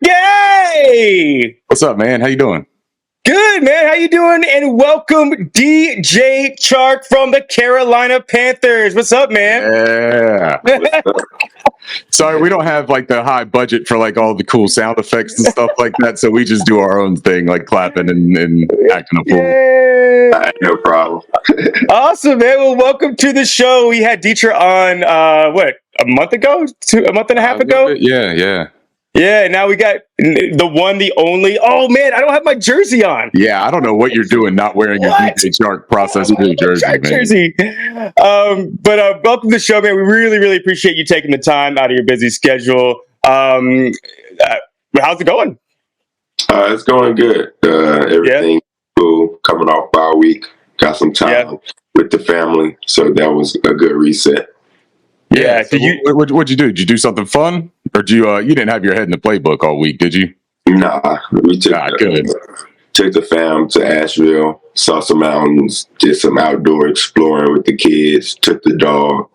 Ricky! What's up, man? How you doing? Good, man. How you doing? And welcome, DJ Chark from the Carolina Panthers. What's up, man? Yeah. Sorry, we don't have like the high budget for like all the cool sound effects and stuff like that, so we just do our own thing, like clapping and acting a fool. Yeah. No problem. Awesome, man. Well, welcome to the show. We had Dietrich on, a month ago? A month and a half ago? Yeah. Yeah, now we got the one, the only. Oh, man, I don't have my jersey on. Yeah, I don't know what you're doing not wearing your DJ Chark Process Blue jersey, man. But welcome to the show, man. We really, really appreciate you taking the time out of your busy schedule. How's it going? It's going good. Everything's cool. Coming off bye week. Got some time with the family, so that was a good reset. Yeah. So what'd you do? Did you do something fun, or did you didn't have your head in the playbook all week? Did you? Nah, we took the fam to Asheville, saw some mountains, did some outdoor exploring with the kids, took the dog,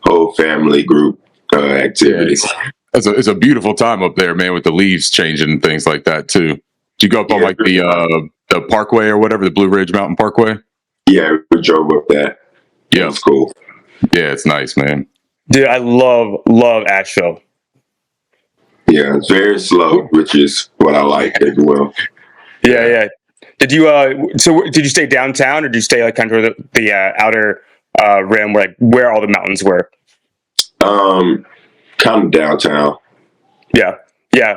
whole family group activities. Yeah, it's a beautiful time up there, man, with the leaves changing and things like that too. Did you go up on like the Parkway or whatever, the Blue Ridge Mountain Parkway? Yeah, we drove up that. Yeah, it's cool. Yeah, it's nice, man. Dude, I love Asheville. Yeah, it's very slow, which is what I like as well. Yeah. Did you did you stay downtown, or did you stay like kind of the outer rim where all the mountains were? Kind of downtown. Yeah.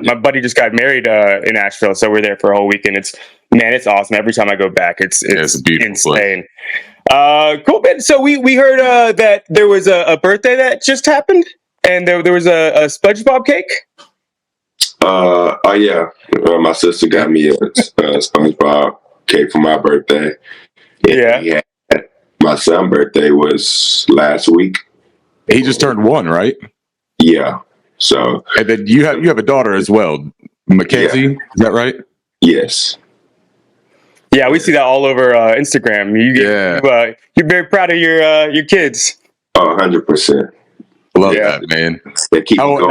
My buddy just got married in Asheville, so we're there for a whole weekend. It's awesome. Every time I go back, it's a beautiful insane. Cool, man. So we heard that there was a birthday that just happened, and there was a SpongeBob cake. My sister got me a SpongeBob cake for my birthday. And my son's birthday was last week. He just turned 1, right? Yeah. So, and then you have a daughter as well, Mackenzie. Yeah. Is that right? Yes. Yeah, we see that all over Instagram. You're very proud of your kids. 100%. Love that, man. They keep going.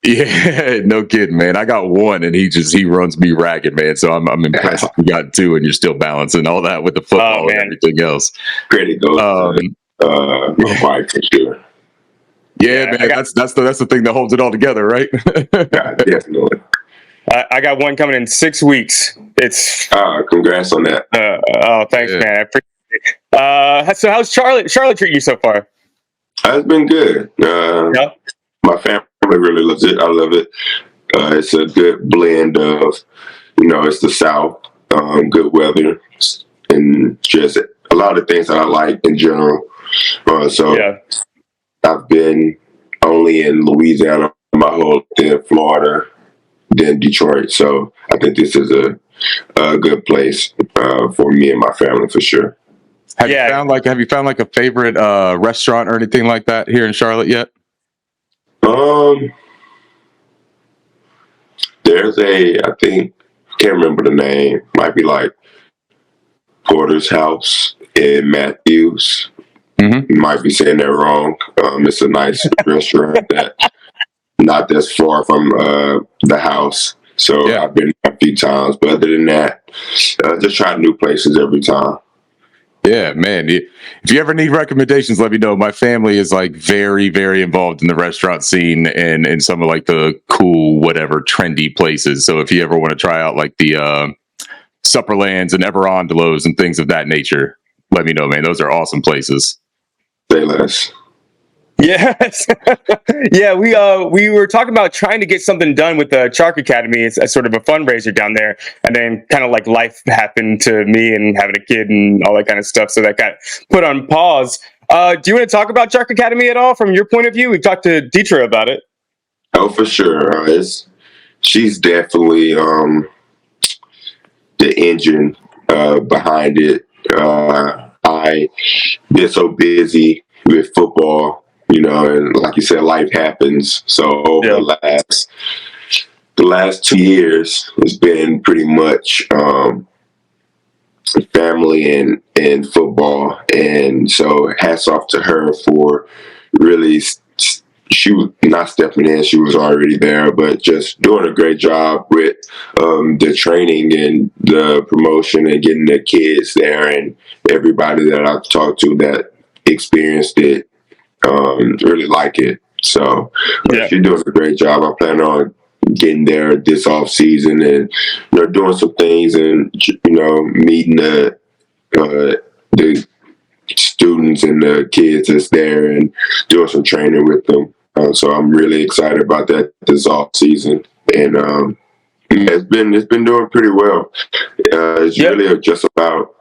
Yeah, no kidding, man. I got 1, and he runs me ragged, man. So I'm impressed. You got 2, and you're still balancing all that with the football and everything else. Credit goes to my wife for sure. Yeah, man. That's the thing that holds it all together, right? Yeah, definitely. I got 1 coming in 6 weeks. It's congrats on that. Thanks, man. I appreciate it. So how's Charlotte treating you so far? It's been good. My family really loves it. I love it. It's a good blend of, it's the South, good weather, and just a lot of things that I like in general. I've been only in Louisiana my whole in Florida, then Detroit. So I think this is a good place for me and my family for sure. Have you found like a favorite restaurant or anything like that here in Charlotte yet? There's I can't remember the name. Might be like Porter's House in Matthews. Mm-hmm. You might be saying that wrong. It's a nice restaurant that not that far from the house. So I've been a few times, but other than that, just try new places every time. Yeah, man. If you ever need recommendations, let me know. My family is like very, very involved in the restaurant scene and in some of like the cool, whatever, trendy places. So if you ever want to try out like the Supperlands and Everondelos and things of that nature, let me know, man. Those are awesome places. Say less. Yes. Yeah, we were talking about trying to get something done with the Chark Academy. It's a sort of a fundraiser down there. And then kind of like life happened to me and having a kid and all that kind of stuff. So that got put on pause. Do you want to talk about Chark Academy at all from your point of view? We've talked to Dietrich about it. Oh, for sure. She's definitely the engine behind it. I been so busy with football, and like you said, life happens. So over the last 2 years, it's been pretty much family and football. And so hats off to her for really she was not stepping in; she was already there, but just doing a great job with the training and the promotion and getting the kids there and everybody that I've talked to that experienced it really like it. So she's doing a great job. I plan on getting there this off season and doing some things and meeting the students and the kids that's there and doing some training with them. So I'm really excited about that this off season, and it's been doing pretty well. It's really just about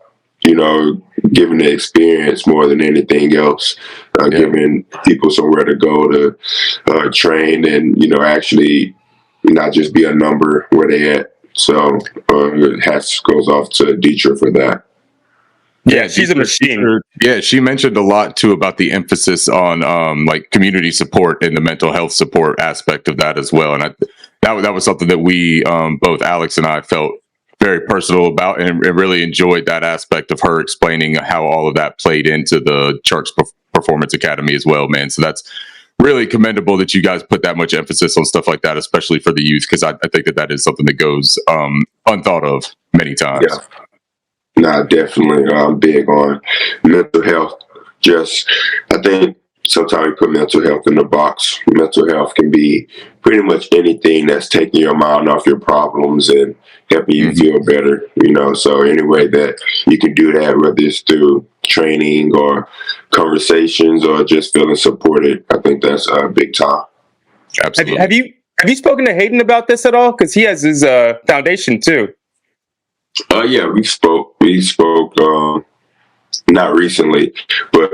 giving the experience more than anything else, giving people somewhere to go to train and actually not just be a number where they at. So hats goes off to Dietrich for that. Yeah, she's a machine. Yeah, she mentioned a lot too about the emphasis on like community support and the mental health support aspect of that as well. And that was something that we both Alex and I felt very personal about and really enjoyed that aspect of her explaining how all of that played into the Chark's Performance Academy as well, man. So that's really commendable that you guys put that much emphasis on stuff like that, especially for the youth, because I think that is something that goes unthought of many times. Yeah. No, definitely. I'm big on mental health. I think sometimes we put mental health in the box. Mental health can be pretty much anything that's taking your mind off your problems and helping you feel better, So any way that you can do that, whether it's through training or conversations or just feeling supported, I think that's big time. Absolutely. Have you spoken to Hayden about this at all? Because he has his foundation too. Yeah, we spoke. Not recently, but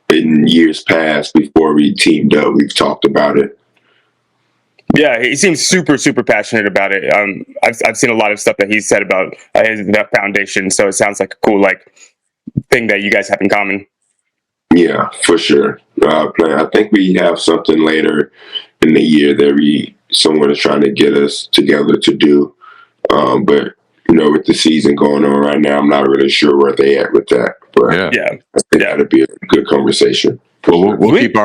in years past before we teamed up, we've talked about it. Yeah, he seems super, super passionate about it. I've seen a lot of stuff that he's said about his foundation, so it sounds like a cool thing that you guys have in common. Yeah, for sure. I think we have something later in the year that someone is trying to get us together to do, but. With the season going on right now, I'm not really sure where they at with that. But I think that'd be a good conversation. Well, we'll keep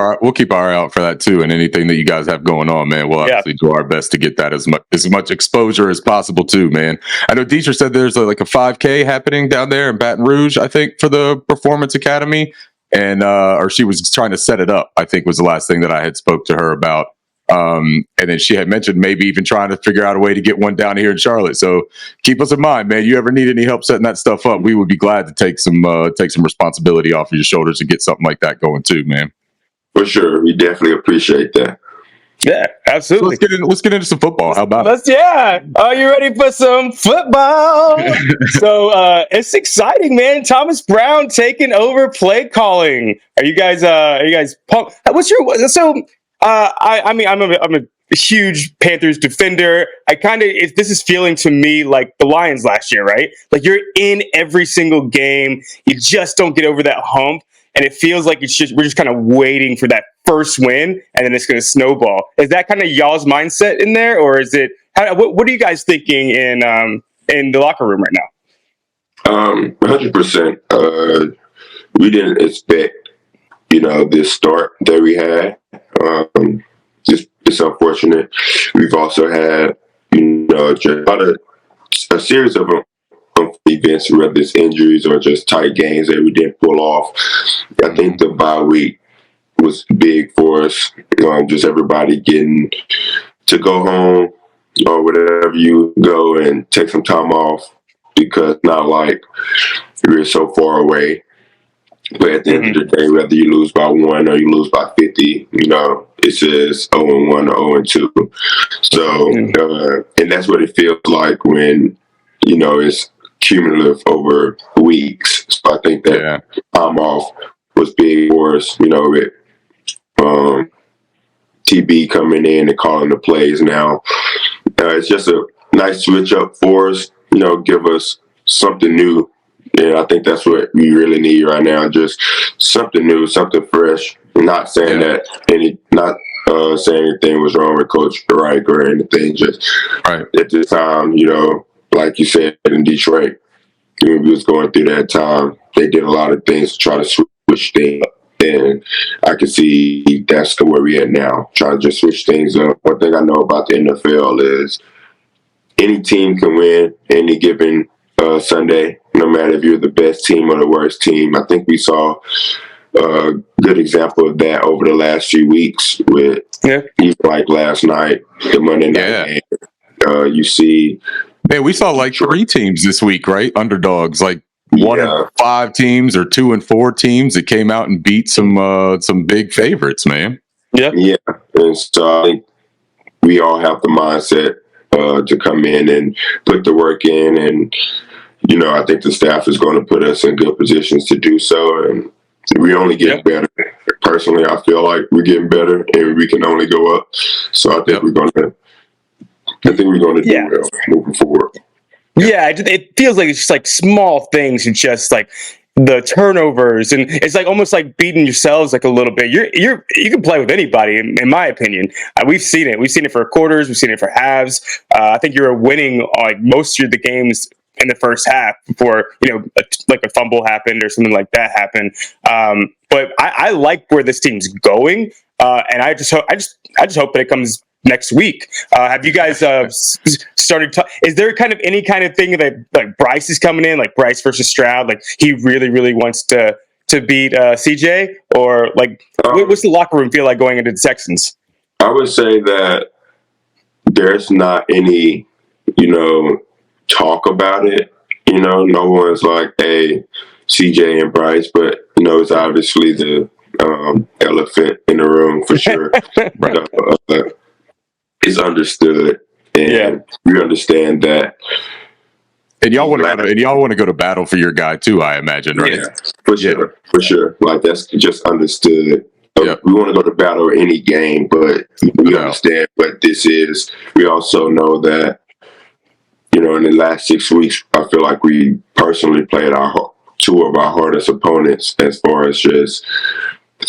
our eye out for that too, and anything that you guys have going on, man. We'll obviously do our best to get that as much exposure as possible too, man. I know Dietrich said there's a 5K happening down there in Baton Rouge, I think, for the Performance Academy, and or she was trying to set it up. I think was the last thing that I had spoke to her about. And then she had mentioned maybe even trying to figure out a way to get one down here in Charlotte. So keep us in mind, man. You ever need any help setting that stuff up, we would be glad to take some responsibility off of your shoulders and get something like that going too, man. For sure. We definitely appreciate that. Yeah, absolutely. So let's get into some football. How about it? Yeah. Are you ready for some football? So it's exciting, man. Thomas Brown taking over play calling. Are you guys pumped? I'm a huge Panthers defender. This is feeling to me like the Lions last year, right? Like you're in every single game. You just don't get over that hump. And it feels like we're just kind of waiting for that first win and then it's going to snowball. Is that kind of y'all's mindset in there? Or is it, what are you guys thinking in the locker room right now? 100%. We didn't expect, this start that we had. It's unfortunate. We've also had, a series of events, whether it's injuries or just tight games that we didn't pull off. I think the bye week was big for us. Just everybody getting to go home or whatever you go and take some time off because not like we're so far away. But at the end of the day, whether you lose by 1 or you lose by 50, it says 0-1 or 0-2. So, and that's what it feels like when, it's cumulative over weeks. So I think that time off was big for us, with TB coming in and calling the plays now. It's just a nice switch up for us, give us something new. And I think that's what we really need right now. Just something new, something fresh. Not saying that saying anything was wrong with Coach Reich or anything. Just at this time, like you said in Detroit, when we was going through that time, they did a lot of things to try to switch things up. And I can see that's where we're at now, trying to just switch things up. One thing I know about the NFL is any team can win any given Sunday, no matter if you're the best team or the worst team. I think we saw a good example of that over the last few weeks with even like last night, the Monday night game. You see, man, we saw like 3 teams this week, right? Underdogs, like 1 and 5 teams or 2 and 4 teams that came out and beat some big favorites, man. Yeah. And so I think we all have the mindset to come in and put the work in, and I think the staff is going to put us in good positions to do so, and we only get better. Personally, I feel like we're getting better, and we can only go up. So I think we're going to do well moving forward. Yeah, it feels like it's just like small things, and just like the turnovers, and it's like almost like beating yourselves like a little bit. You can play with anybody, in my opinion. We've seen it. We've seen it for quarters. We've seen it for halves. I think you were winning like most of the games in the first half before like a fumble happened or something like that happened. But I like where this team's going, and I just hope that it comes next week. Have you guys started? Is there kind of any kind of thing that like Bryce is coming in, like Bryce versus Stroud, like he really, really wants to beat CJ, or like what's the locker room feel like going into the Texans? I would say that there's not any, talk about it. No one's like, hey, CJ and Bryce, but it's obviously the elephant in the room for sure. It's understood, and we understand that. And y'all want to go to battle for your guy too, I imagine, right? Yeah, for sure. Like that's just understood. We want to go to battle any game, but we understand what this is. We also know that, in the last 6 weeks, I feel like we personally played 2 of our hardest opponents as far as just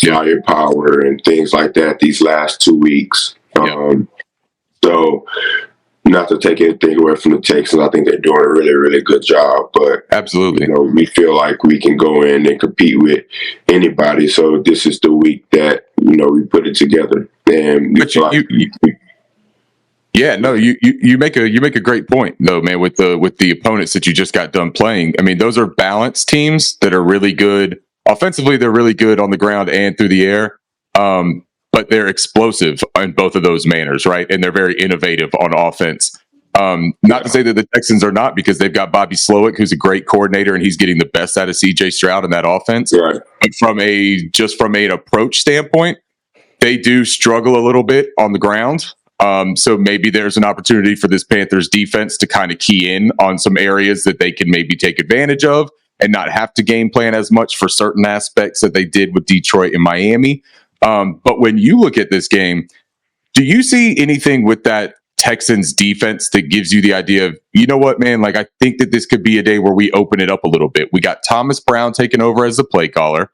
firepower and things like that these last 2 weeks. So, not to take anything away from the Texans, I think they're doing a really, really good job. But absolutely, we feel like we can go in and compete with anybody. So this is the week that we put it together. And you make a great point though, man. With the opponents that you just got done playing, I mean, those are balanced teams that are really good offensively. They're really good on the ground and through the air. But they're explosive in both of those manners, right? And they're very innovative on offense. Not to say that the Texans are not, because they've got Bobby Slowick, who's a great coordinator, and he's getting the best out of CJ Stroud in that offense. Right. But from an approach standpoint, they do struggle a little bit on the ground. So maybe there's an opportunity for this Panthers defense to kind of key in on some areas that they can maybe take advantage of and not have to game plan as much for certain aspects that they did with Detroit and Miami. But when you look at this game, do you see anything with that Texans defense that gives you the idea of, you know what, man, like I think that this could be a day where we open it up a little bit. We got Thomas Brown taking over as the play caller.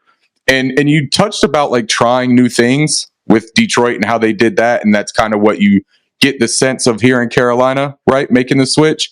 And you touched about like trying new things with Detroit and how they did that. And that's kind of what you get the sense of here in Carolina, right? Making the switch.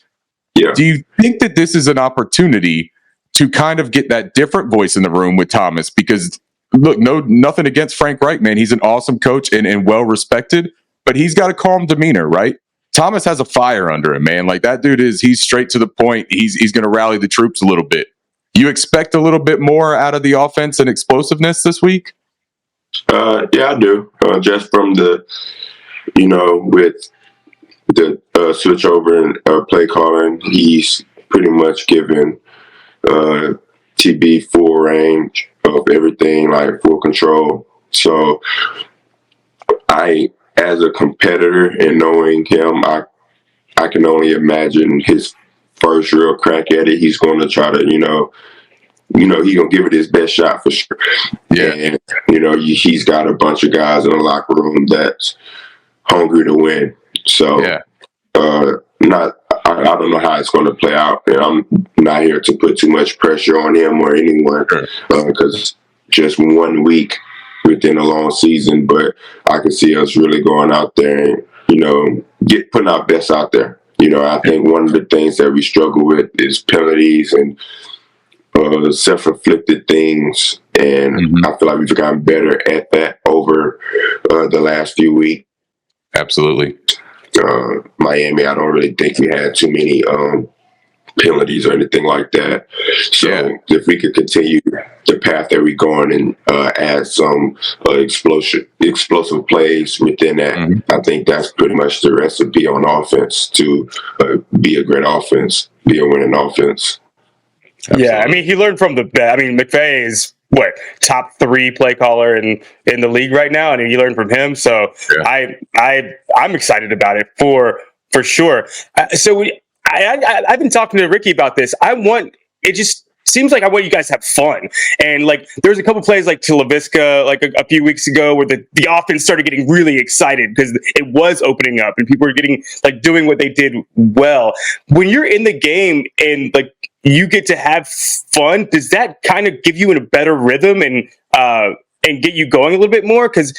Yeah. Do you think that this is an opportunity to kind of get that different voice in the room with Thomas? Because look, nothing against Frank Reich, man. He's an awesome coach and well respected, but he's got a calm demeanor, right? Thomas has a fire under him, man. Like that dude he's straight to the point. He's going to rally the troops a little bit. You expect a little bit more out of the offense and explosiveness this week? Yeah, I do. Just from the, with the switch over and play calling, he's pretty much given TB full range of everything, like full control. So as a competitor and knowing him, I can only imagine his first real crack at it. He's going to try to, he's going to give it his best shot for sure. Yeah. And, he's got a bunch of guys in the locker room that's hungry to win. So, I don't know how it's going to play out. And I'm not here to put too much pressure on him or anyone, because just 1 week within a long season, but I can see us really going out there and, putting our best out there. I think one of the things that we struggle with is penalties and self-inflicted things, and I feel like we've gotten better at that over the last few weeks. Absolutely. Miami, I don't really think we had too many penalties or anything like that. So if we could continue the path that we're going and add some explosive plays within that, I think that's pretty much the recipe on offense to be a great offense, be a winning offense. Absolutely. Yeah, I mean, he learned from the best. I mean, McVay is top 3 play caller in the league right now, and he learned from him. So I'm excited about it for sure. I've been talking to Ricky about this. It just seems like I want you guys to have fun. And like, there was a couple plays like to LaVisca like a few weeks ago where the offense started getting really excited because it was opening up and people were getting like doing what they did well. When you're in the game and like you get to have fun, does that kind of give you in a better rhythm and get you going a little bit more? Because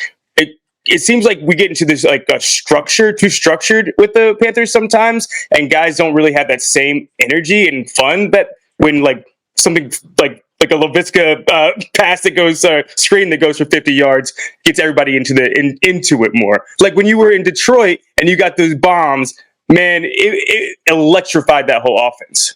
it seems like we get into this like a too structured with the Panthers sometimes, and guys don't really have that same energy and fun that when like something like a LaVisca pass that goes screen that goes for 50 yards gets everybody into it more. Like when you were in Detroit and you got those bombs, man, it electrified that whole offense.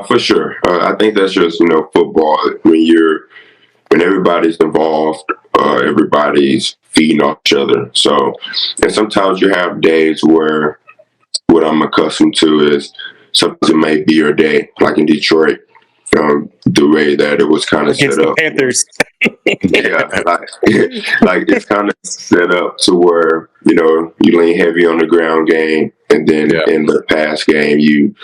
For sure. I think that's just, football. When everybody's involved, everybody's feeding off each other. So, and sometimes you have days where what I'm accustomed to is sometimes it may be your day, like in Detroit, the way that it was kind of set up. Panthers. Yeah, like it's kind of set up to where, you lean heavy on the ground game, and then in the pass game,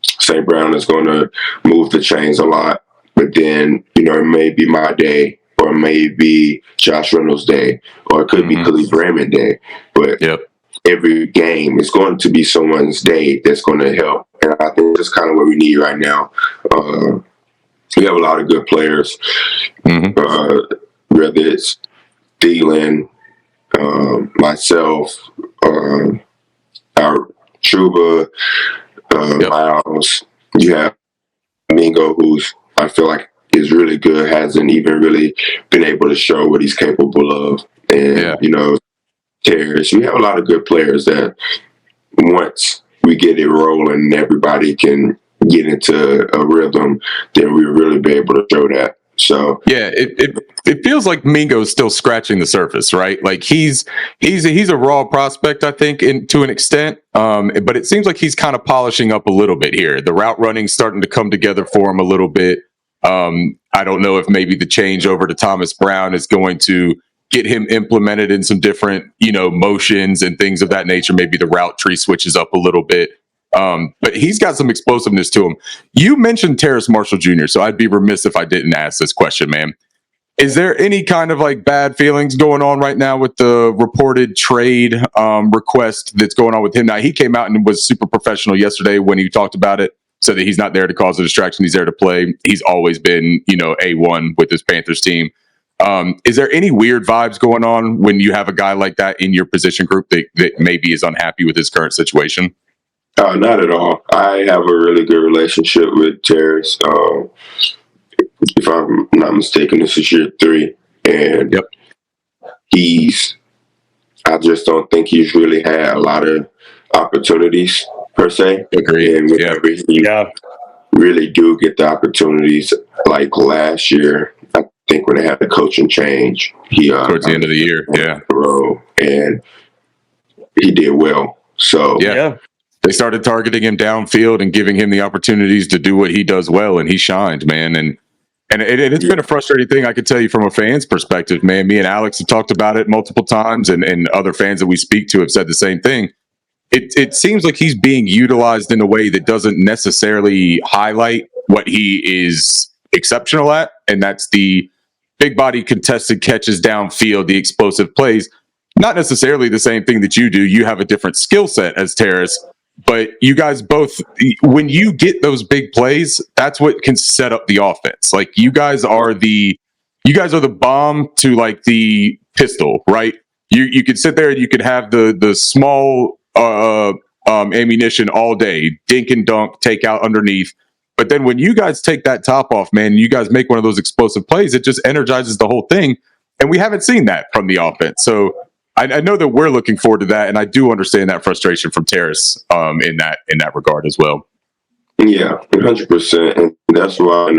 St. Brown is going to move the chains a lot. But then, it may be my day, or it may be Josh Reynolds' day, or it could be Khalif Raymond day. But every game is going to be someone's day that's going to help. And I think that's kind of what we need right now. We have a lot of good players, whether it's Thielen, myself, our Truba, Miles. You have Mingo, who's I feel like is really good, hasn't even really been able to show what he's capable of. And, Terrace, we have a lot of good players that once we get it rolling and everybody can get into a rhythm, then we'll really be able to show that. So it feels like Mingo's still scratching the surface, right? Like he's a raw prospect, I think, to an extent. But it seems like he's kind of polishing up a little bit here. The route running's starting to come together for him a little bit. I don't know if maybe the change over to Thomas Brown is going to get him implemented in some different, motions and things of that nature. Maybe the route tree switches up a little bit. But he's got some explosiveness to him. You mentioned Terrace Marshall Jr., so I'd be remiss if I didn't ask this question, man. Is there any kind of like bad feelings going on right now with the reported trade request that's going on with him? Now, he came out and was super professional yesterday when he talked about it, said that he's not there to cause a distraction. He's there to play. He's always been, A1 with this Panthers team. Is there any weird vibes going on when you have a guy like that in your position group that maybe is unhappy with his current situation? Not at all. I have a really good relationship with Terrace. If I'm not mistaken, this is year 3. And I just don't think he's really had a lot of opportunities, per se. Agreed. And whenever he really do get the opportunities, like last year, I think when they had the coaching change, he towards the end of the year, and he did well. So they started targeting him downfield and giving him the opportunities to do what he does well, and he shined, man. And it's been a frustrating thing, I can tell you, from a fan's perspective, man. Me and Alex have talked about it multiple times, and other fans that we speak to have said the same thing. It seems like he's being utilized in a way that doesn't necessarily highlight what he is exceptional at, and that's the big body contested catches downfield, the explosive plays. Not necessarily the same thing that you do. You have a different skill set as Terrace, but you guys both, when you get those big plays, that's what can set up the offense. Like you guys are the bomb to like the pistol, right? You could sit there and you could have the small ammunition all day, dink and dunk, take out underneath. But then when you guys take that top off, man, you guys make one of those explosive plays, it just energizes the whole thing. And we haven't seen that from the offense. So I know that we're looking forward to that. And I do understand that frustration from Terrace in that regard as well. Yeah, 100%. And that's why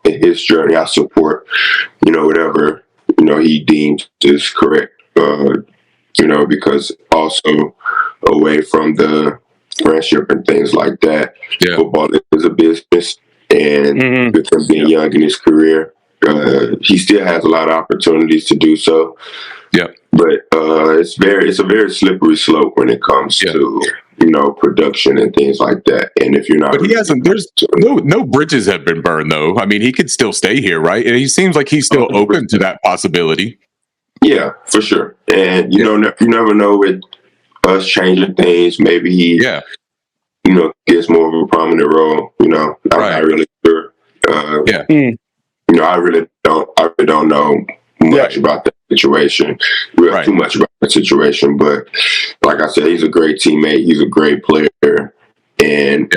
in his journey, I support, whatever, he deems is correct, because also away from the friendship and things like that, football is a business. And with him being young in his career, he still has a lot of opportunities to do so. Yeah. But it's a very slippery slope when it comes to production and things like that. And if you're not, but he hasn't. There's no bridges have been burned though. I mean, he could still stay here, right? And he seems like he's still open to that possibility. Yeah, for sure. And you never know with us changing things. Maybe he, gets more of a prominent role. I'm not really sure. I really don't know much about that situation. Too much about the situation, but like I said, he's a great teammate. He's a great player, and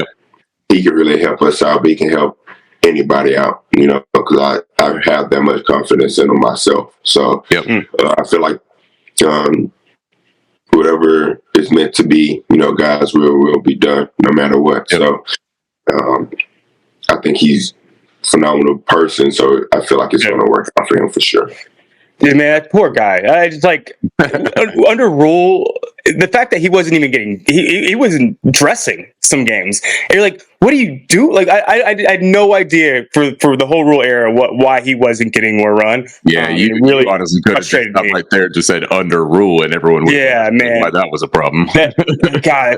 he can really help us out. But he can help anybody out, because I have that much confidence in him myself. So I feel like whatever is meant to be, guys, will be done no matter what. So I think he's a phenomenal person. So I feel like it's going to work out for him for sure. Yeah, man, that poor guy. I just under Rule, the fact that he wasn't even getting, he wasn't dressing some games. And you're like, what do you do? Like, I had no idea for the whole Rule era why he wasn't getting more run. Yeah, you really honestly could have just up right there just said under Rule, and everyone would man, why that was a problem. That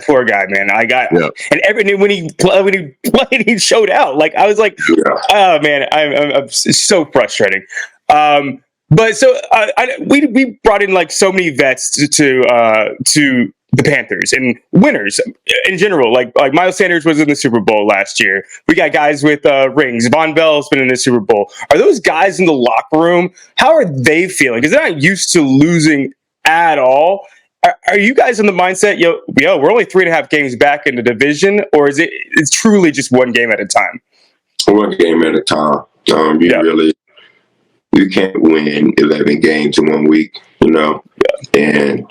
poor guy, man. And when he played, he showed out. Like I was like, oh man, I'm so frustrating. But so we brought in like so many vets to the Panthers and winners in general. Like Miles Sanders was in the Super Bowl last year. We got guys with rings. Von Bell's been in the Super Bowl. Are those guys in the locker room? How are they feeling? Because they're not used to losing at all. Are you guys in the mindset, we're only 3.5 games back in the division, or is it's truly just one game at a time? One game at a time. You can't win 11 games in 1 week, and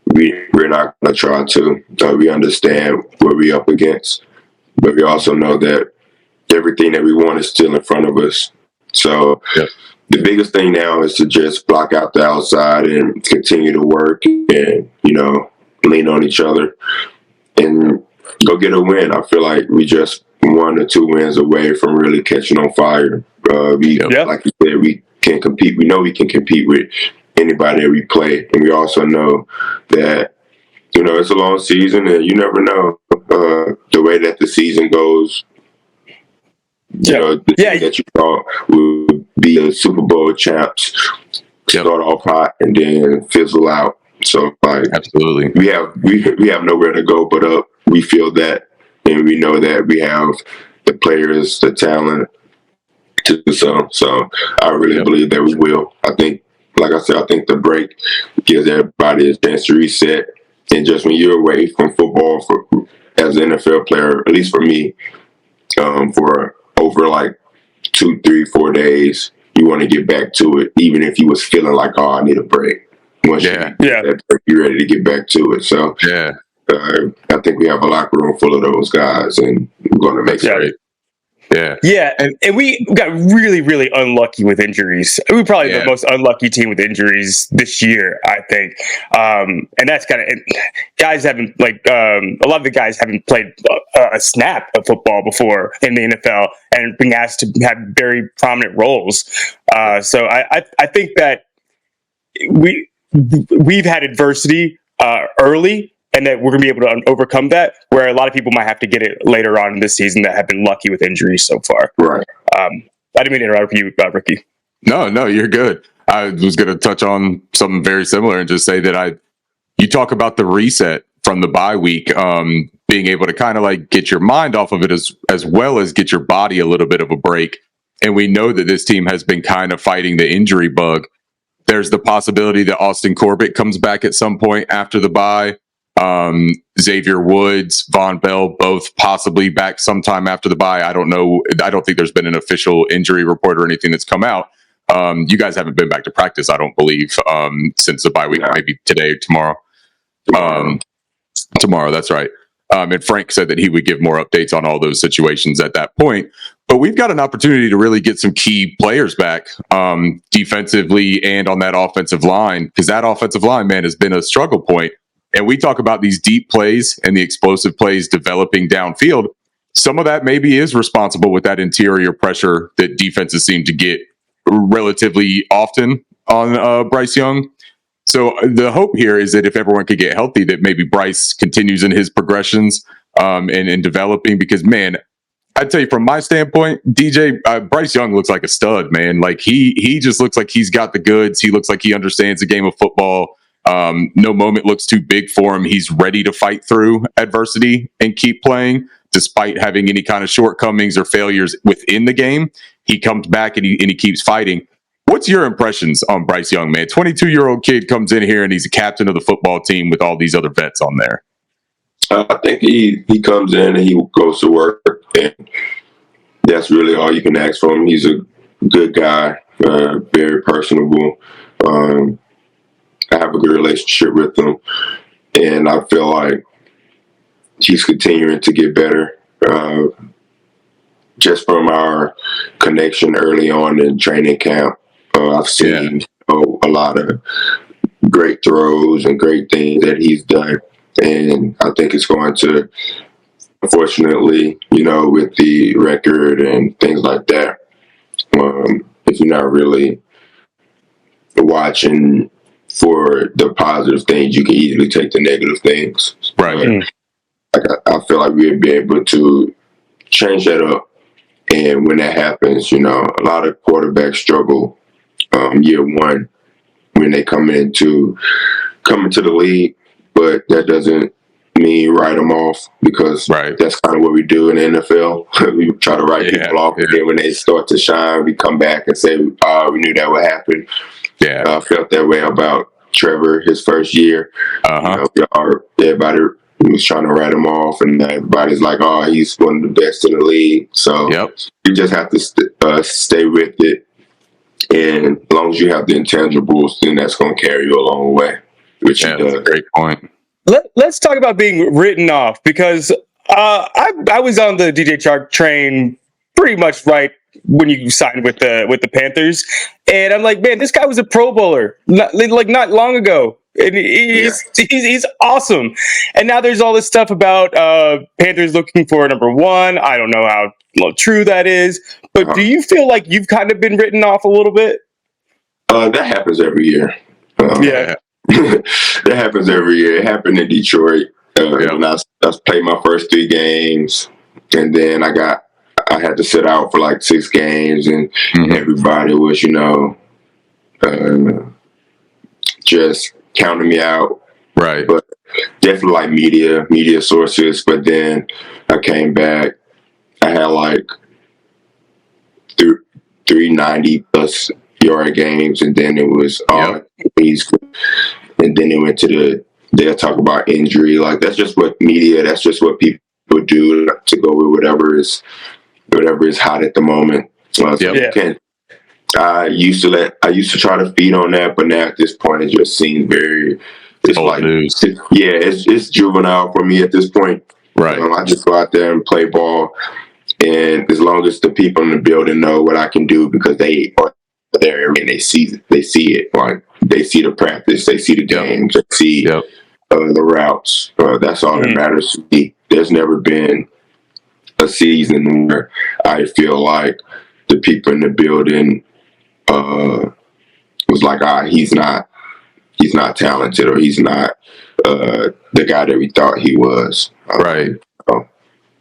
we're not going to try to. We understand what we're up against, but we also know that everything that we want is still in front of us. So the biggest thing now is to just block out the outside and continue to work and, lean on each other and go get a win. I feel like we just 1 or 2 wins away from really catching on fire. Like you said, we can compete. We know we can compete with anybody that we play, and we also know that it's a long season, and you never know the way that the season goes. That you thought would be a Super Bowl champs start off hot and then fizzle out. So, absolutely, we have nowhere to go but up. We feel that, and we know that we have the players, the talent to do so. So I really believe that we will. I think, like I said, I think the break gives everybody a chance to reset. And just when you're away from football as an NFL player, at least for me, for over 2, 3, 4 days, you want to get back to it, even if you was feeling like, oh, I need a break. Once you're ready to get back to it. So I think we have a locker room full of those guys, and we're going to make it. Yeah, and we got really, really unlucky with injuries. We're probably the most unlucky team with injuries this year, I think. And that's guys haven't a lot of the guys haven't played a snap of football before in the NFL and being asked to have very prominent roles. So I think that we've had adversity early, and that we're going to be able to overcome that, where a lot of people might have to get it later on in this season that have been lucky with injuries so far. Right. I didn't mean to interrupt you, Ricky. No, you're good. I was going to touch on something very similar and just say that you talk about the reset from the bye week, being able to kind of get your mind off of it as well as get your body a little bit of a break. And we know that this team has been kind of fighting the injury bug. There's the possibility that Austin Corbett comes back at some point after the bye. Xavier Woods, Von Bell, both possibly back sometime after the bye. I don't know. I don't think there's been an official injury report or anything that's come out. You guys haven't been back to practice, I don't believe, since the bye week, maybe today or tomorrow. Tomorrow, that's right. And Frank said that he would give more updates on all those situations at that point. But we've got an opportunity to really get some key players back defensively and on that offensive line, because that offensive line, man, has been a struggle point. And we talk about these deep plays and the explosive plays developing downfield. Some of that maybe is responsible with that interior pressure that defenses seem to get relatively often on Bryce Young. So the hope here is that if everyone could get healthy, that maybe Bryce continues in his progressions and in developing. Because, man, I'd tell you from my standpoint, DJ, Bryce Young looks like a stud, man. Like he just looks like he's got the goods. He looks like he understands the game of football. No moment looks too big for him. He's ready to fight through adversity and keep playing despite having any kind of shortcomings or failures within the game. He comes back and he keeps fighting. What's your impressions on Bryce Young, man? 22-year-old kid comes in here and he's a captain of the football team with all these other vets on there. I think he comes in and he goes to work, and that's really all you can ask for him. He's a good guy, very personable. I have a good relationship with him, and I feel like he's continuing to get better. Just from our connection early on in training camp, I've seen a lot of great throws and great things that he's done. And I think it's going to, unfortunately, with the record and things like that, if you're not really watching for the positive things, you can easily take the negative things. Right. I feel like we'll be able to change that up. And when that happens, a lot of quarterbacks struggle year one when they come into the league, but that doesn't mean you write them off, because that's kind of what we do in the NFL. We try to write people off, and then when they start to shine, we come back and say, we knew that would happen. Yeah, I felt that way about Trevor his first year. Everybody was trying to write him off, and everybody's like, "Oh, he's one of the best in the league." So you just have to stay with it, and as long as you have the intangibles, then that's going to carry you a long way. Which that's a great point. Let's talk about being written off, because I was on the DJ Chark train pretty much right when you signed with the Panthers, and I'm like, man, this guy was a Pro Bowler not long ago. And he's awesome. And now there's all this stuff about Panthers looking for number one. I don't know how true that is, but do you feel like you've kind of been written off a little bit? That happens every year. That happens every year. It happened in Detroit. When I played my first 3 games, and then I had to sit out for like 6 games, and everybody was, just counting me out. Right. But definitely like media sources. But then I came back. I had like 390 plus yard games, and then it was these, and then it went to they'll talk about injury. Like that's just what people do to go with whatever is hot at the moment. I used to try to feed on that, but now at this point it just seems it's old like news. It's juvenile for me at this point. Right. I just go out there and play ball, and as long as the people in the building know what I can do, because they are there and they see it. Like they see the practice, they see the games, they see the routes. That's all that matters to me. There's never been a season where I feel like the people in the building was like, he's not talented, or he's not the guy that we thought he was. Right.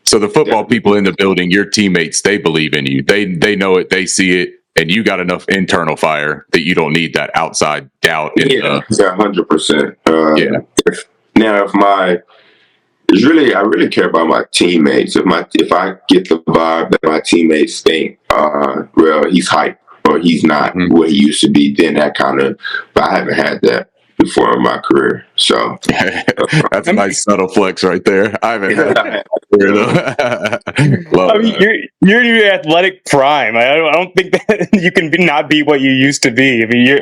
So the football people in the building, your teammates, they believe in you. They know it. They see it. And you got enough internal fire that you don't need that outside doubt. 100%. I really care about my teammates. If I get the vibe that my teammates think, he's hype, or he's not what he used to be, then that kind of, but I haven't had that before in my career. So that's a nice subtle flex right there. I haven't had that. I mean, you're in your athletic prime. I don't think that you can not be what you used to be. I mean,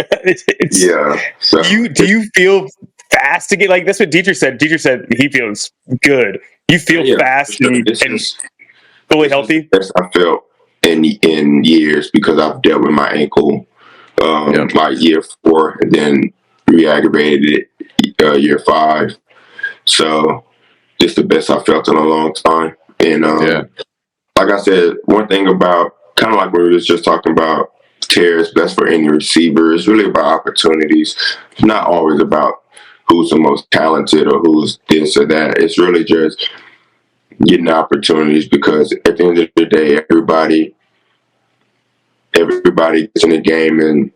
yeah. So do you feel fast to get like that's what Dietrich said. Dietrich said he feels good. You feel fast and fully healthy. Best I felt in years because I've dealt with my ankle my year 4 and then re-aggravated it year 5. So just the best I felt in a long time. And like I said, one thing about kind of like we was just talking about tears best for any receiver is really about opportunities. It's not always about who's the most talented or who's this or that. It's really just getting opportunities because at the end of the day, everybody gets in the game. And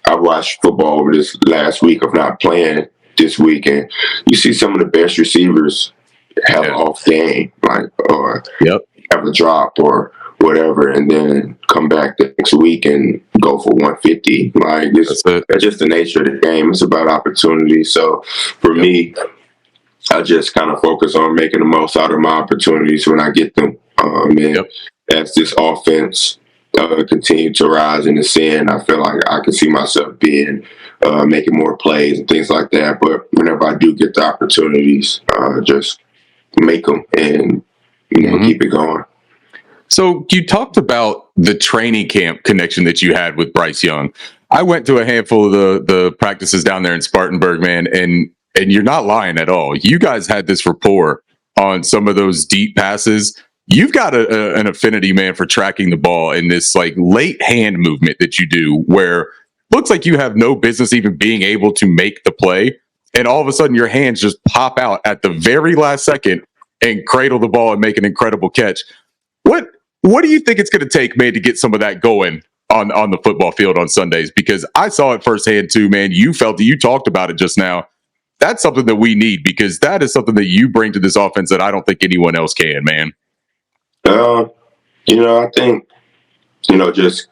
I watched football over this last week of not playing this week, and you see some of the best receivers have an off game, like or have a drop or whatever, and then come back the next week and go for 150. Like that's just the nature of the game. It's about opportunity. So for me, I just kind of focus on making the most out of my opportunities when I get them. And as this offense continue to rise and ascend, I feel like I can see myself being making more plays and things like that. But whenever I do get the opportunities, just make them and keep it going. So you talked about the training camp connection that you had with Bryce Young. I went to a handful of the practices down there in Spartanburg, man, and you're not lying at all. You guys had this rapport on some of those deep passes. You've got an affinity, man, for tracking the ball in this like late hand movement that you do where looks like you have no business even being able to make the play. And all of a sudden your hands just pop out at the very last second and cradle the ball and make an incredible catch. What do you think it's going to take, man, to get some of that going on the football field on Sundays? Because I saw it firsthand too, man. You felt it. You talked about it just now. That's something that we need because that is something that you bring to this offense that I don't think anyone else can, man. I think, just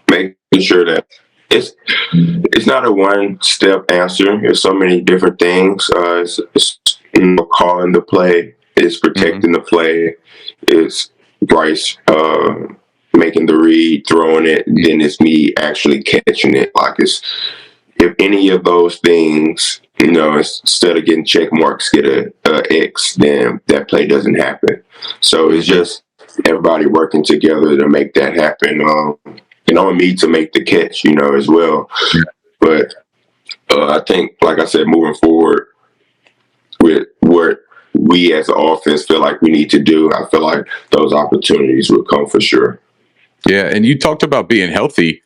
making sure that it's not a one-step answer. There's so many different things. It's calling the play. It's protecting the play. It's Bryce making the read, throwing it, and then it's me actually catching it. Like if any of those things, instead of getting check marks, get a X, then that play doesn't happen. So it's just everybody working together to make that happen. And on me to make the catch, as well. But I think, like I said, moving forward with what we as an offense feel like we need to do, I feel like those opportunities will come for sure. Yeah, and you talked about being healthy.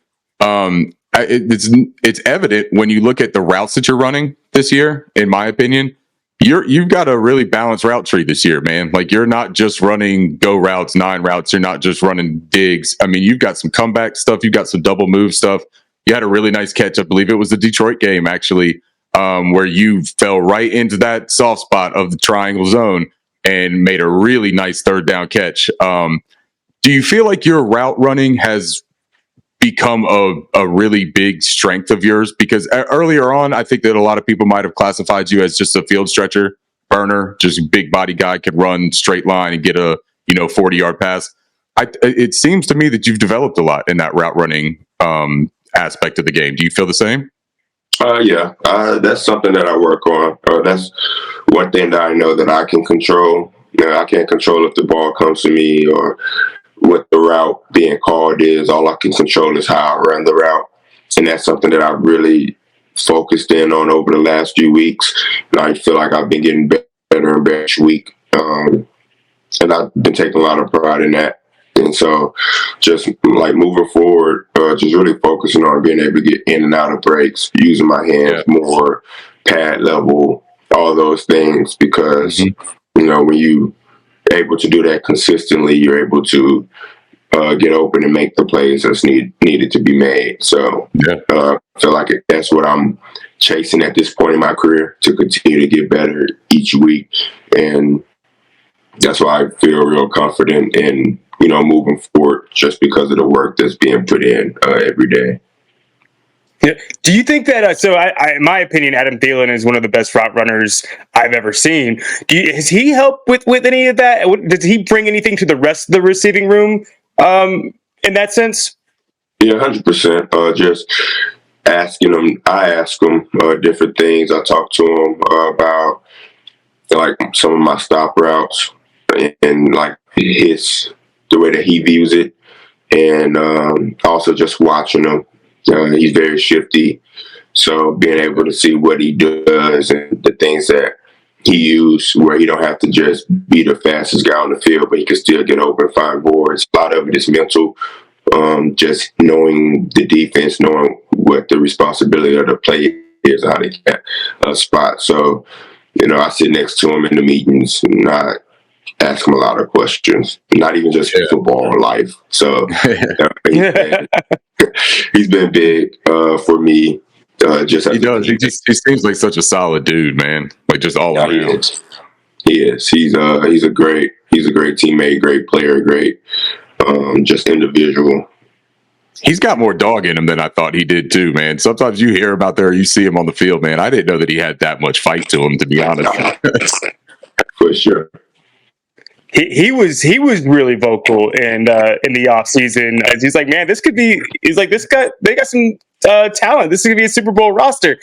It's evident when you look at the routes that you're running this year, in my opinion. You've got a really balanced route tree this year, man. Like you're not just running go routes, 9 routes. You're not just running digs. I mean, you've got some comeback stuff. You've got some double move stuff. You had a really nice catch. I believe it was the Detroit game, actually, where you fell right into that soft spot of the triangle zone and made a really nice 3rd down catch. Do you feel like your route running has become a really big strength of yours? Because earlier on, I think that a lot of people might have classified you as just a field stretcher, burner, just a big body guy, could run straight line and get a 40-yard pass. It seems to me that you've developed a lot in that route running aspect of the game. Do you feel the same? Yeah, that's something that I work on. That's one thing that I know that I can control. I can't control if the ball comes to me or what the route being called is. All I can control is how I run the route. And that's something that I've really focused in on over the last few weeks. And I feel like I've been getting better and better each week. And I've been taking a lot of pride in that. And so just like moving forward, just really focusing on being able to get in and out of breaks, using my hands more, pad level, all those things, because, when you able to do that consistently, you're able to get open and make the plays that's needed to be made. So I feel like that's what I'm chasing at this point in my career, to continue to get better each week. And that's why I feel real confident in, moving forward, just because of the work that's being put in every day. Yeah. Do you think that? So, in my opinion, Adam Thielen is one of the best route runners I've ever seen. Has he helped with any of that? Does he bring anything to the rest of the receiving room in that sense? Yeah, 100%. Just asking him. I ask him different things. I talk to him about like some of my stop routes and like the way that he views it, and also just watching him. He's very shifty, so being able to see what he does and the things that he used, where he don't have to just be the fastest guy on the field, but he can still get open, find boards. A lot of it is mental. Just knowing the defense, knowing what the responsibility of the play is, how they get a spot. So, I sit next to him in the meetings and I ask him a lot of questions, not even just football or life. So he's been big for me. He seems like such a solid dude, man. Like just all around. He is. He's a great teammate, great player, great just individual. He's got more dog in him than I thought he did too, man. Sometimes you hear him out there, you see him on the field, man. I didn't know that he had that much fight to him, to be honest. For sure. He was really vocal in the off season. He's like, man, this guy, they got some talent. This is gonna be a Super Bowl roster.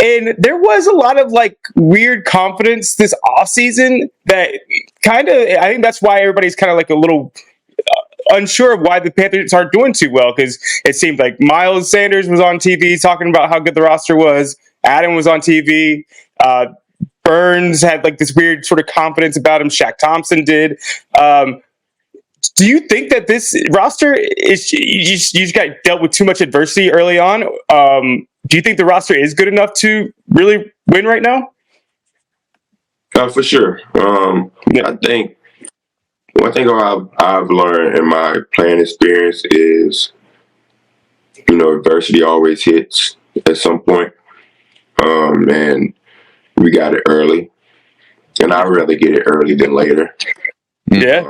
And there was a lot of like weird confidence this off season that I think that's why everybody's kind of like a little unsure of why the Panthers aren't doing too well, because it seemed like Miles Sanders was on TV talking about how good the roster was. Adam was on TV. Burns had like this weird sort of confidence about him. Shaq Thompson did. Do you think that this roster is you just got dealt with too much adversity early on? Do you think the roster is good enough to really win right now? For sure. I think one thing I've learned in my playing experience is, adversity always hits at some point. And we got it early. And I'd rather get it early than later. Yeah.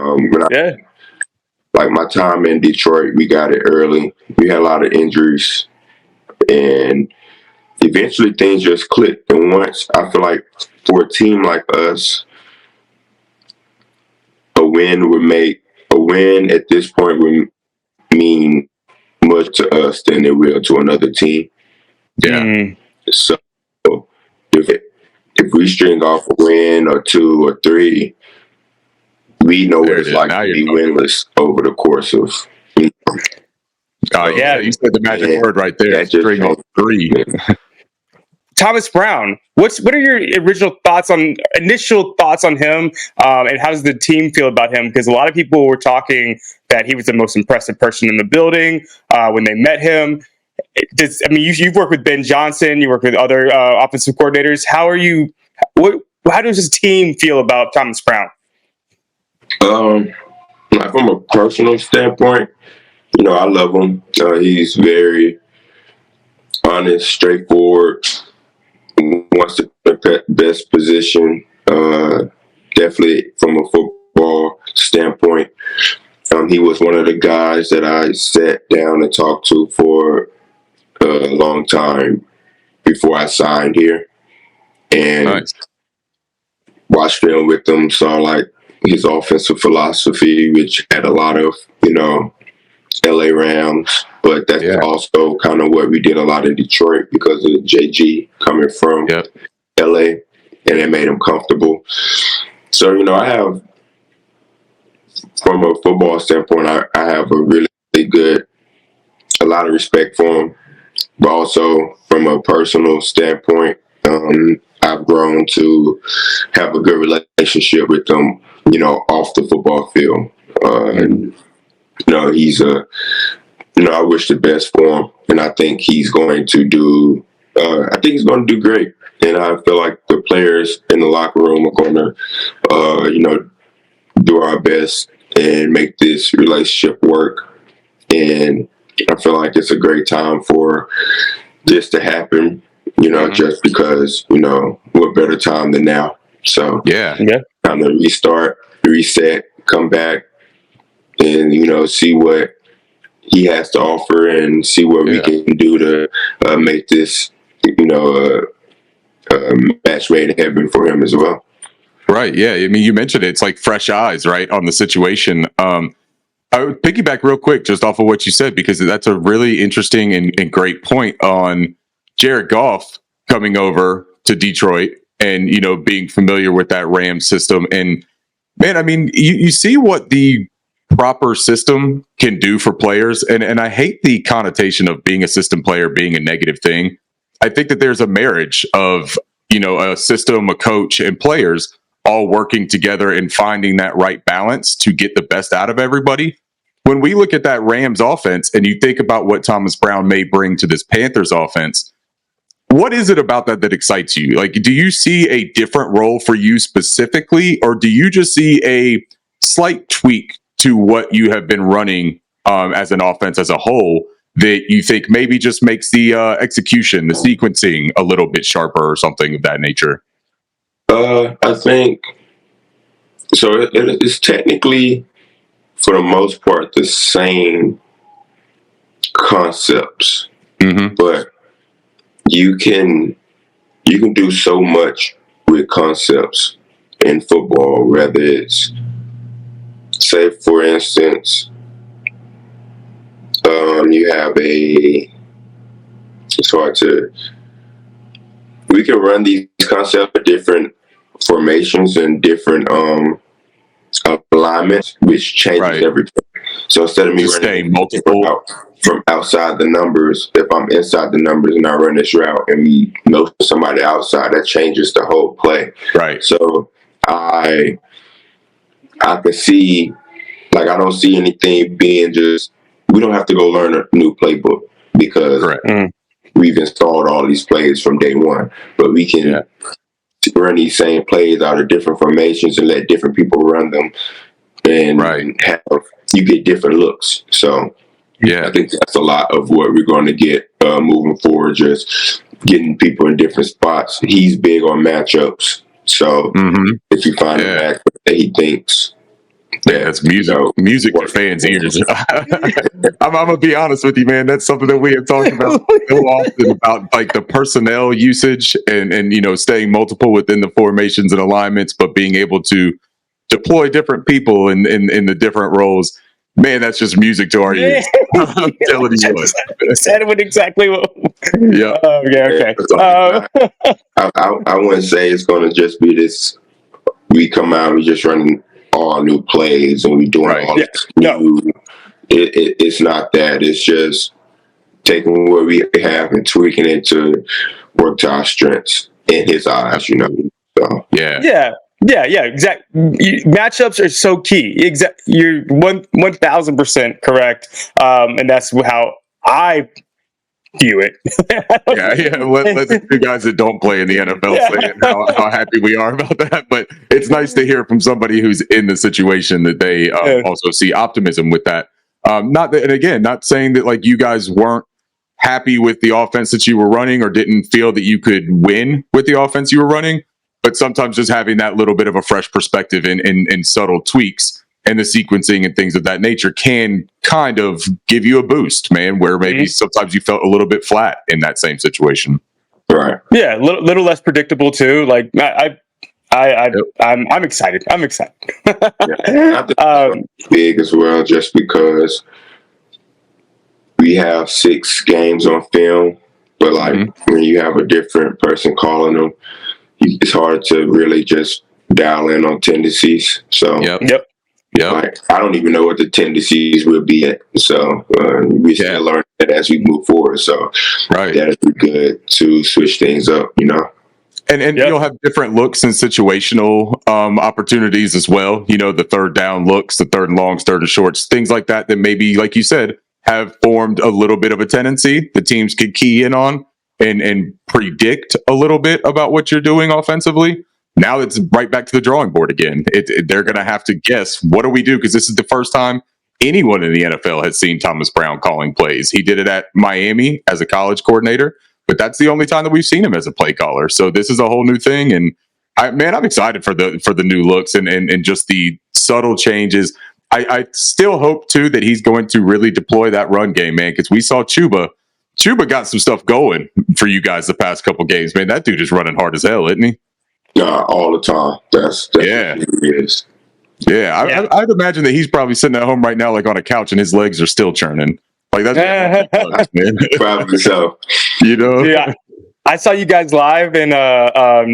Like my time in Detroit, we got it early. We had a lot of injuries. And eventually things just clicked. And once, I feel like for a team like us, a win at this point would mean much to us than it will to another team. Yeah. So if we string off a win or two or three, we know what it's like to be winless over the course of. You said the magic word right there. String off three. Thomas Brown, what are your initial thoughts on him, and how does the team feel about him? Because a lot of people were talking that he was the most impressive person in the building when they met him. You've worked with Ben Johnson, you work with other offensive coordinators. How does his team feel about Thomas Brown? From a personal standpoint, I love him. He's very honest, straightforward. Wants to pick that best position, definitely from a football standpoint. He was one of the guys that I sat down and talked to for a long time before I signed here. And watched film with him, saw like his offensive philosophy, which had a lot of, LA Rams, but that's also kind of what we did a lot in Detroit because of JG coming from LA, and it made him comfortable. So, I have, from a football standpoint, I have a really a lot of respect for him, but also from a personal standpoint, I've grown to have a good relationship with him, off the football field. He's I wish the best for him, and I think he's going to do great. And I feel like the players in the locker room are going to, do our best and make this relationship work. And I feel like it's a great time for this to happen, just because, what better time than now. So, kind of restart, reset, come back, and, see what he has to offer and see what we can do to make this, match made in heaven for him as well. Right. Yeah. I mean, you mentioned it. It's like fresh eyes, right, on the situation. I would piggyback real quick just off of what you said, because that's a really interesting and great point on Jared Goff coming over to Detroit and, being familiar with that Rams system. And man, I mean, you see what the proper system can do for players. And I hate the connotation of being a system player being a negative thing. I think that there's a marriage of, a system, a coach, and players all working together and finding that right balance to get the best out of everybody. When we look at that Rams offense and you think about what Thomas Brown may bring to this Panthers offense, what is it about that excites you? Like, do you see a different role for you specifically, or do you just see a slight tweak to what you have been running as an offense as a whole that you think maybe just makes the execution, the sequencing a little bit sharper or something of that nature? I think so. It's technically, for the most part, the same concepts, but you can do so much with concepts in football. Whether it's, say, for instance, you have it's hard to. We can run these concepts with different formations and different alignments, which changes everything. So instead of me running multiple from outside the numbers, if I'm inside the numbers and I run this route and we know somebody outside, that changes the whole play. Right. So I can see, like, I don't see anything being just, we don't have to go learn a new playbook because we've installed all these plays from day one, but we can run these same plays out of different formations and let different people run them, and you get different looks. So I think that's a lot of what we're going to get moving forward, just getting people in different spots. He's big on matchups. So if you find a matchup that he thinks, that's music for fans' ears. I'm gonna be honest with you, man. That's something that we have talked about so often, about like the personnel usage and staying multiple within the formations and alignments, but being able to deploy different people in the different roles. Man, that's just music to our ears. I'm telling you what. Said it exactly what. Yeah. Okay. I wouldn't say it's going to just be this. We come out, we just running all new plays and we doing all this new. It's not that. It's just taking what we have and tweaking it to work to our strengths in his eyes. So. Yeah, exactly. Matchups are so key. You're 1,000% correct, and that's how I view it. Let the two guys that don't play in the NFL say it, how happy we are about that. But it's nice to hear from somebody who's in the situation that they also see optimism with that. Not saying that like you guys weren't happy with the offense that you were running or didn't feel that you could win with the offense you were running. But sometimes just having that little bit of a fresh perspective and subtle tweaks and the sequencing and things of that nature can kind of give you a boost, man, where maybe sometimes you felt a little bit flat in that same situation. Right. Yeah, little less predictable too. Like I'm excited. I'm excited. I think it's big as well, just because we have 6 games on film, but like when you have a different person calling them, it's hard to really just dial in on tendencies. So, like, I don't even know what the tendencies will be at. So, we still learn that as we move forward. So, that'd be good to switch things up, And you'll have different looks and situational opportunities as well. The third down looks, the third and longs, third and shorts, things like that maybe, like you said, have formed a little bit of a tendency the teams could key in on and predict a little bit about what you're doing offensively. Now it's right back to the drawing board again. They're going to have to guess, what do we do? Because this is the first time anyone in the NFL has seen Thomas Brown calling plays. He did it at Miami as a college coordinator, but that's the only time that we've seen him as a play caller. So this is a whole new thing. And I'm excited for the new looks and just the subtle changes. I still hope too that he's going to really deploy that run game, man, because we saw Chuba got some stuff going for you guys the past couple games, man. That dude is running hard as hell, isn't he? All the time. That's Yeah. what he is. Yeah, I'd imagine that he's probably sitting at home right now, like on a couch, and his legs are still churning. Like that's man. Probably so. You know? Yeah. I saw you guys live in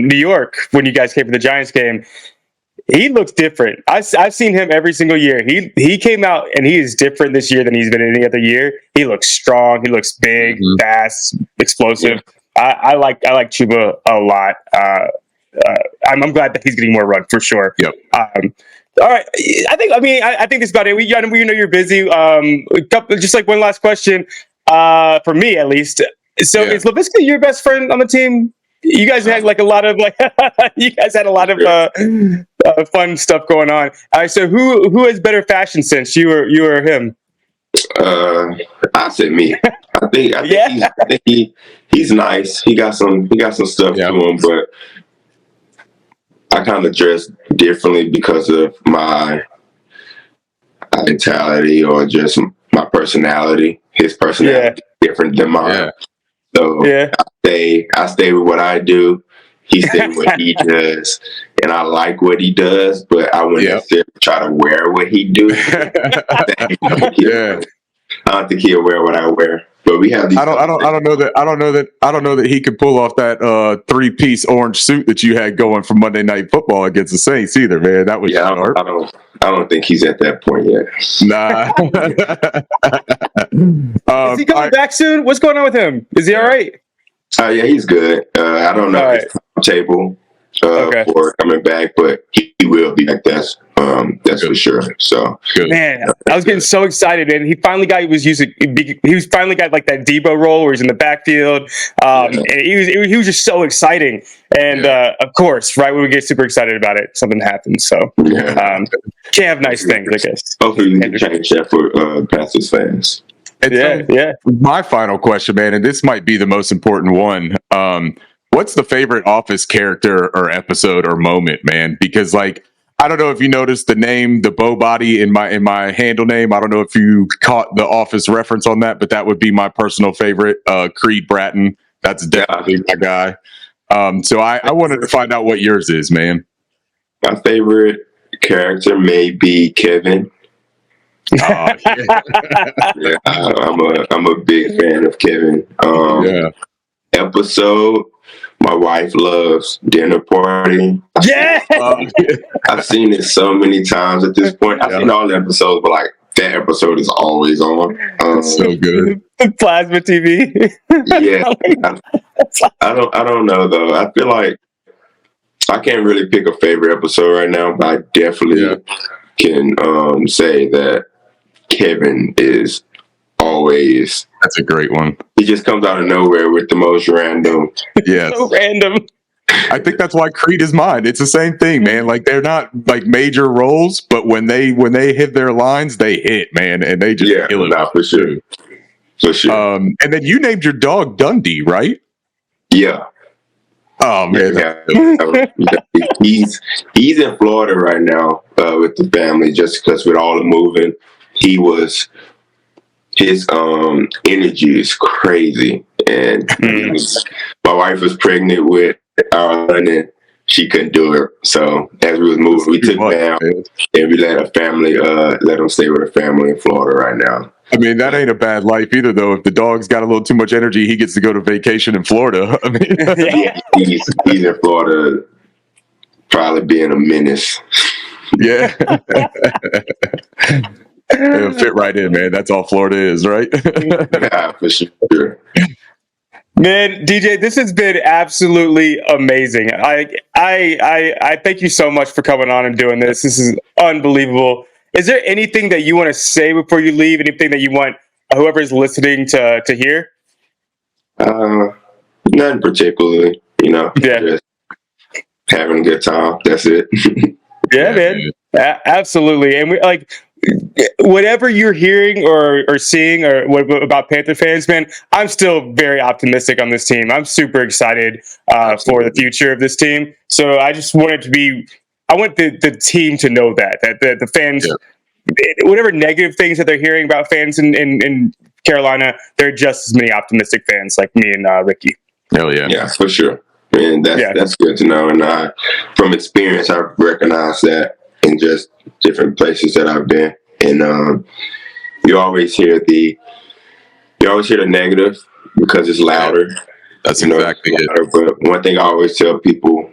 New York when you guys came for the Giants game. He looks different. I've seen him every single year. He came out and he is different this year than he's been any other year. He looks strong. He looks big, fast, explosive. Yeah. I like Chuba a lot. I'm glad that he's getting more run for sure. Yep. All right. I think that's about it. We know you're busy. Just like one last question, for me at least. So is Laviska your best friend on the team? You guys had like a lot of fun stuff going on. All right. So who has better fashion sense, you or him? I said me. I think he's nice. He got some stuff to him, but I kind of dress differently because of my mentality or just my personality. His personality is different than mine. Yeah. So I stay with what I do. He stays with what he does, and I like what he does, but I wouldn't necessarily try to wear what he do. I don't think he'll wear what I wear. But we have these. I don't know that he could pull off that 3-piece orange suit that you had going for Monday Night Football against the Saints either, man. That was sharp. I don't think he's at that point yet. Nah. Is he coming back soon? What's going on with him? Is he all right? Yeah, he's good. I don't know his timetable for coming back, but he will be back. That's for sure. So man, I was getting so excited, and he finally got like that Debo role where he's in the backfield, and he was just so exciting. And of course, right when we get super excited about it, something happens. So can't have nice things, I guess. Hopefully, we can change that for Panthers fans. My final question, man, and this might be the most important one. What's the favorite Office character or episode or moment, man? Because like, I don't know if you noticed the name, the bow body in my handle name. I don't know if you caught the Office reference on that, but that would be my personal favorite, Creed Bratton. That's definitely my guy. So I wanted to find out what yours is, man. My favorite character may be Kevin. I'm a big fan of Kevin. Episode, my wife loves Dinner Party. I've seen it so many times at this point. I've seen all the episodes, but like that episode is always on. So good. Plasma TV. I don't know though. I feel like I can't really pick a favorite episode right now, but I definitely can say that Kevin is always. That's a great one. He just comes out of nowhere with the most random. Yes. So random. I think that's why Creed is mine. It's the same thing, man. Like they're not like major roles, but when they hit their lines, they hit, man, and they just kill it. For sure. For sure. And then you named your dog Dundee, right? Yeah. Oh man, he's in Florida right now with the family, just because with all the moving, his energy is crazy, and my wife was pregnant with our son, and she couldn't do it. So as we was moving, we took down and we let him stay with her family in Florida right now. I mean, that ain't a bad life either, though. If the dog's got a little too much energy, he gets to go to vacation in Florida. I mean, he's in Florida, probably being a menace. Yeah. It'll fit right in, man. That's all Florida is, right? Yeah, for sure. Man, DJ, this has been absolutely amazing. I thank you so much for coming on and doing this. This is unbelievable. Is there anything that you want to say before you leave? Anything that you want whoever's listening to hear? Nothing particularly, just having a good time. That's it. Man. Absolutely. And we whatever you're hearing or seeing about Panther fans, man, I'm still very optimistic on this team. I'm super excited for the future of this team. So I just want the team to know that the fans whatever negative things that they're hearing about fans in Carolina, they're just as many optimistic fans like me and Ricky. Hell yeah. Yeah, for sure. And that's good to know. And from experience, I've recognized that in just different places that I've been. And you always hear the negative because it's louder. That's exactly it. But one thing I always tell people,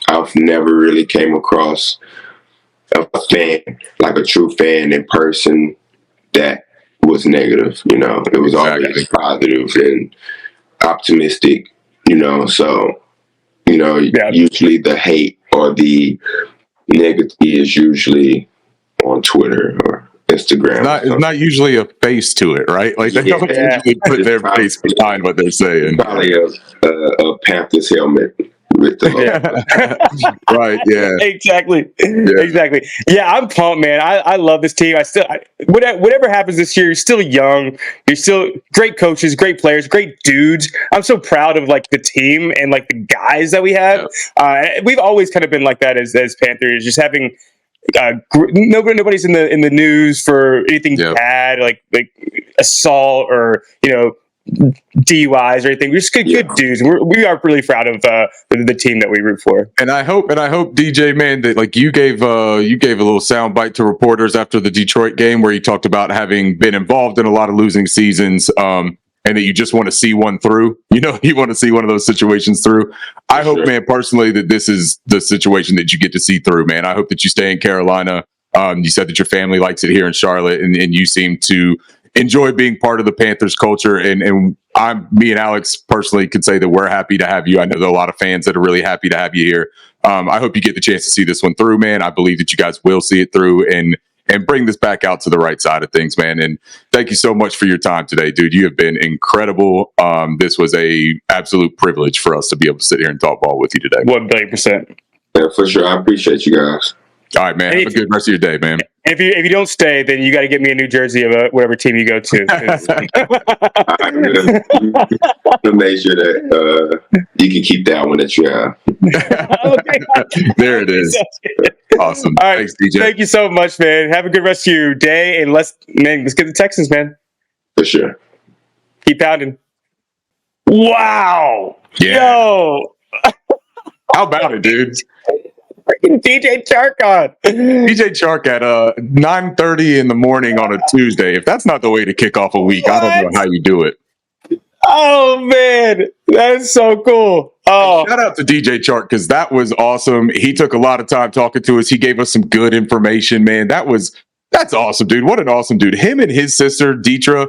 I've never really came across a fan, like a true fan in person, that was negative. It was always positive and optimistic. So usually the hate or the negativity is usually on Twitter or Instagram. It's not usually a face to it, right? Like they don't usually put their face behind what they're saying. Probably a Panthers helmet with the right, yeah. Exactly. Yeah, I'm pumped, man. I love this team. Whatever happens this year, you're still young. You're still great coaches, great players, great dudes. I'm so proud of like the team and like the guys that we have. We've always kind of been like that as Panthers, just having nobody's in the news for anything bad, like assault or DUIs or anything. We're just good dudes. We are really proud of the team that we root for. And I hope DJ, man, that like you gave a little soundbite to reporters after the Detroit game where you talked about having been involved in a lot of losing seasons, and that you just want to see one through. You want to see one of those situations through. I hope, man, personally, that this is the situation that you get to see through, man. I hope that you stay in Carolina. You said that your family likes it here in Charlotte, and you seem to enjoy being part of the Panthers culture. And me and Alex personally could say that we're happy to have you. I know there are a lot of fans that are really happy to have you here. I hope you get the chance to see this one through, man. I believe that you guys will see it through and bring this back out to the right side of things, man. And thank you so much for your time today, dude. You have been incredible. This was a absolute privilege for us to be able to sit here and talk ball with you today. 1,000,000,000%. Yeah, for sure. I appreciate you guys. All right, man. Have a good rest of your day, man. If you don't stay, then you got to get me a new jersey of whatever team you go to. I'm gonna make sure that you can keep that one that you have. Okay. There it is. Awesome. All right. Thanks, DJ. Thank you so much, man. Have a good rest of your day, and let's get the Texans, man. For sure. Keep pounding. Wow. Yeah. Yo. How about it, dude? Freaking DJ Chark on. DJ Chark at 9:30 in the morning on a Tuesday. If that's not the way to kick off a week, I don't know how you do it. Oh man, that is so cool. Oh, shout out to DJ Chark because that was awesome. He took a lot of time talking to us. He gave us some good information, man. That's awesome, dude. What an awesome dude. Him and his sister Deetra,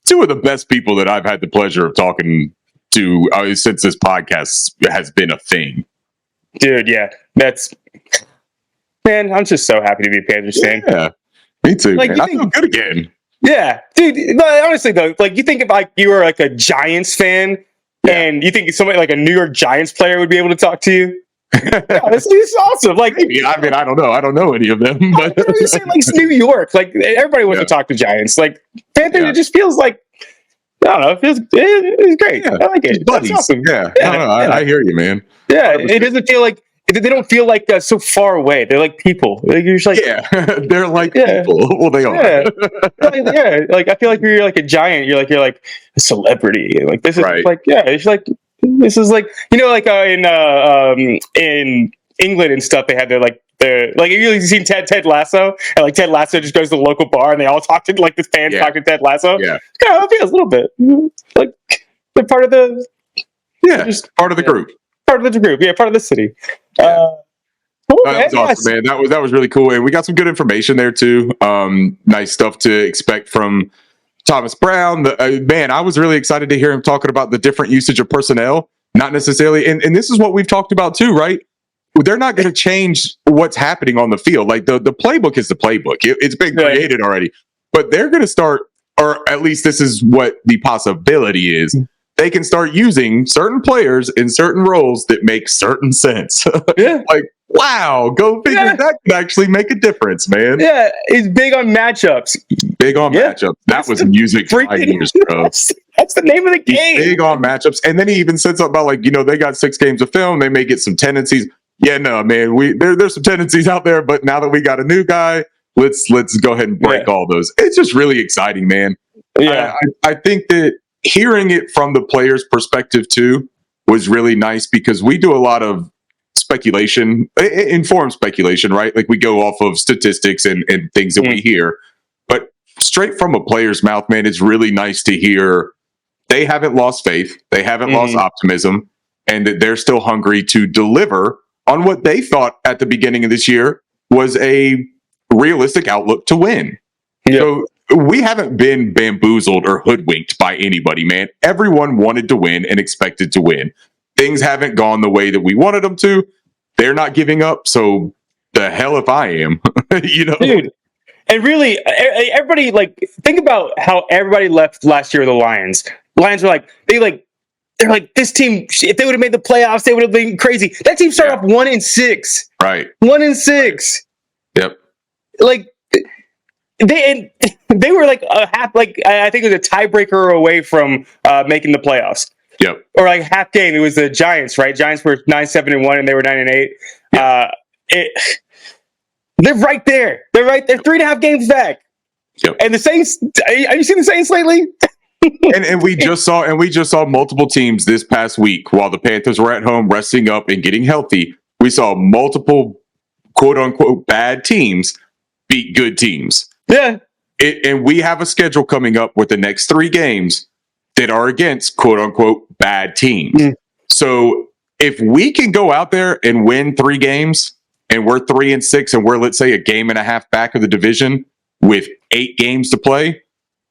two of the best people that I've had the pleasure of talking to since this podcast has been a thing. Dude, yeah, man. I'm just so happy to be a Panthers fan. Yeah, me too. Like, man. I feel good again. Yeah, dude. Honestly, though, like you think if like you were like a Giants fan, and you think somebody like a New York Giants player would be able to talk to you. Yeah, this is awesome. Like, maybe. I mean, I don't know. I don't know any of them, but you say like New York. Like everybody wants to talk to Giants. Like Panthers, it just feels like I don't know. It's great. Yeah. I like it. Buddies. That's awesome. Yeah. I hear you, man. Yeah, it doesn't feel like they don't feel like so far away. They're like people. Like, you're just like they're like people. Well, they are. Yeah. Like I feel like you're like a giant. You're like a celebrity. Like this is like it's like this is like like in England and stuff. They had their like you seen Ted Lasso, and like Ted Lasso just goes to the local bar and they all talk to like the fans talk to Ted Lasso. Yeah, it's kind of how it feels a little bit. Like they're part of the just part of the group. Part of the group, part of the city. Cool, that was awesome, man. That was really cool, and we got some good information there too. Nice stuff to expect from Thomas Brown. Man, I was really excited to hear him talking about the different usage of personnel. Not necessarily, and this is what we've talked about too, right? They're not going to change what's happening on the field. Like the playbook is the playbook. It's been created already, but they're going to start, or at least this is what the possibility is. They can start using certain players in certain roles that make certain sense. Like, wow, go figure. That could actually make a difference, man. Yeah, he's big on matchups. Big on matchups. That was music to my ears, bro. That's the name of the game. He's big on matchups. And then he even said something about, like, they got 6 games of film. They may get some tendencies. Yeah, no, man, there's some tendencies out there. But now that we got a new guy, let's go ahead and break all those. It's just really exciting, man. Yeah. I think that hearing it from the players' perspective too was really nice, because we do a lot of speculation, informed speculation, right? Like we go off of statistics and things that we hear, but straight from a player's mouth, man, it's really nice to hear they haven't lost faith, they haven't lost optimism, and that they're still hungry to deliver on what they thought at the beginning of this year was a realistic outlook to win. Yep. So we haven't been bamboozled or hoodwinked by anybody, man. Everyone wanted to win and expected to win. Things haven't gone the way that we wanted them to. They're not giving up. So the hell if I am, Dude. And really, everybody, like, think about how everybody left last year with the Lions. Lions were like, they're like, this team, if they would have made the playoffs, they would have been crazy. That team started off 1-6. Right. 1-6. Yep. Like, they were like I think it was a tiebreaker away from making the playoffs. Yep. Or like half game. It was the Giants, right? Giants were 9-7-1 and they were 9-8. Yep. They're right there. They're 3.5 games back. Yep. And the Saints, have you seen the Saints lately? and we just saw multiple teams this past week while the Panthers were at home resting up and getting healthy. We saw multiple quote unquote bad teams beat good teams. Yeah. And we have a schedule coming up with the next 3 games that are against quote unquote bad teams. So if we can go out there and win 3 games and we're 3-6 and we're, let's say, a game and a half back of the division with 8 games to play,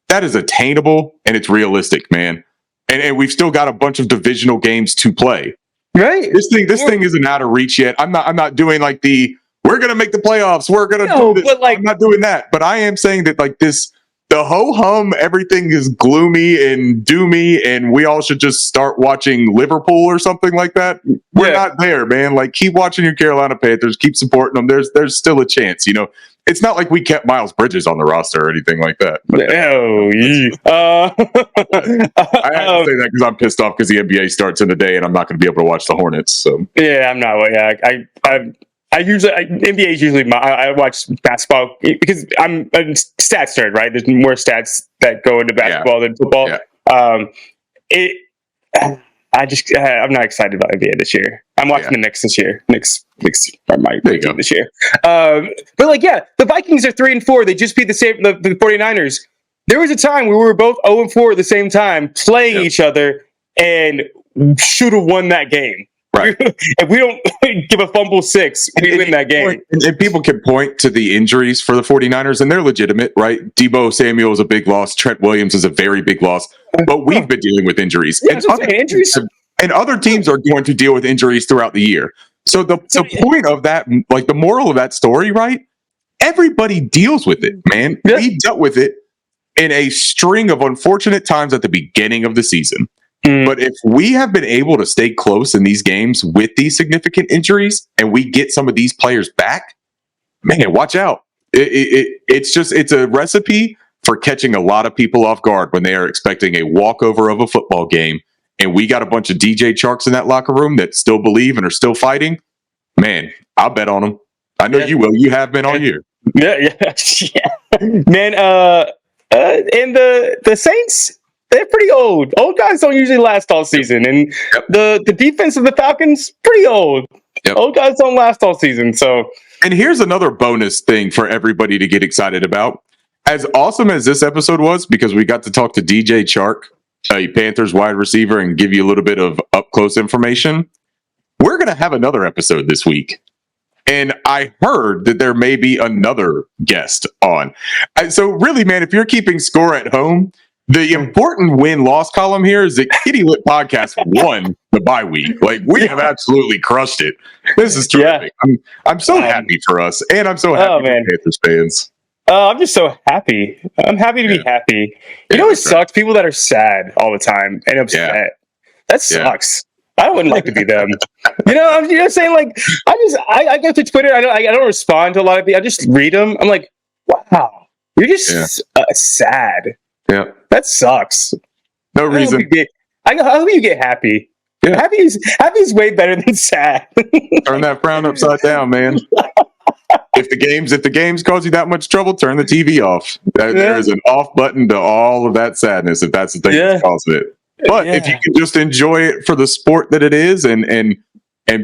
that is attainable and it's realistic, man. And we've still got a bunch of divisional games to play. Right. This thing isn't out of reach yet. I'm not doing like we're going to make the playoffs. We're going to do this. But like, I'm not doing that. But I am saying that like the ho-hum, everything is gloomy and doomy, and we all should just start watching Liverpool or something like that. We're not there, man. Like, keep watching your Carolina Panthers. Keep supporting them. There's still a chance, It's not like we kept Miles Bridges on the roster or anything like that. But, I have to say that because I'm pissed off because the NBA starts in a day and I'm not going to be able to watch the Hornets. So yeah, I'm not. Yeah, NBA is usually I watch basketball because I'm a stats nerd, right? There's more stats that go into basketball than football. Yeah. I'm not excited about NBA this year. I'm watching the Knicks this year. Knicks are my team this year. But like, the Vikings are 3-4. They just beat the 49ers. There was a time where we were both 0-4 at the same time, playing each other, and should have won that game. Right. If we don't give a fumble 6, we win that game. And people can point to the injuries for the 49ers, and they're legitimate, right? Debo Samuel is a big loss. Trent Williams is a very big loss. But we've been dealing with injuries. Yeah, and other teams are going to deal with injuries throughout the year. So the point of that, like the moral of that story, right? Everybody deals with it, man. Yeah. We dealt with it in a string of unfortunate times at the beginning of the season. But if we have been able to stay close in these games with these significant injuries and we get some of these players back, man, watch out. It's a recipe for catching a lot of people off guard when they are expecting a walkover of a football game. And we got a bunch of DJ Charks in that locker room that still believe and are still fighting. Man, I'll bet on them. I know you will. You have been all year. Yeah. Man, and the Saints, they're pretty old. Old guys don't usually last all season. And the defense of the Falcons, pretty old. Yep. Old guys don't last all season. So, and here's another bonus thing for everybody to get excited about. As awesome as this episode was, because we got to talk to DJ Chark, a Panthers wide receiver, and give you a little bit of up-close information, we're going to have another episode this week. And I heard that there may be another guest on. So really, man, if you're keeping score at home, the important win-loss column here is that Kitty Lit Podcast won the bye week. Like, we have absolutely crushed it. This is terrific. Yeah. I'm so happy for us, and I'm so happy for Panthers fans. I'm just so happy. I'm happy to be happy. You know what sucks? People that are sad all the time and upset. Yeah. That sucks. I wouldn't like to be them. You know what I'm saying? Like, I go to Twitter. I don't respond to a lot of people. I just read them. I'm like, wow, you're just sad. Yeah. That sucks. No reason. I hope you get happy. Yeah. Happy's way better than sad. Turn that frown upside down, man. If the games cause you that much trouble, turn the TV off. There is an off button to all of that sadness if that's the thing that's causing it. But if you can just enjoy it for the sport that it is and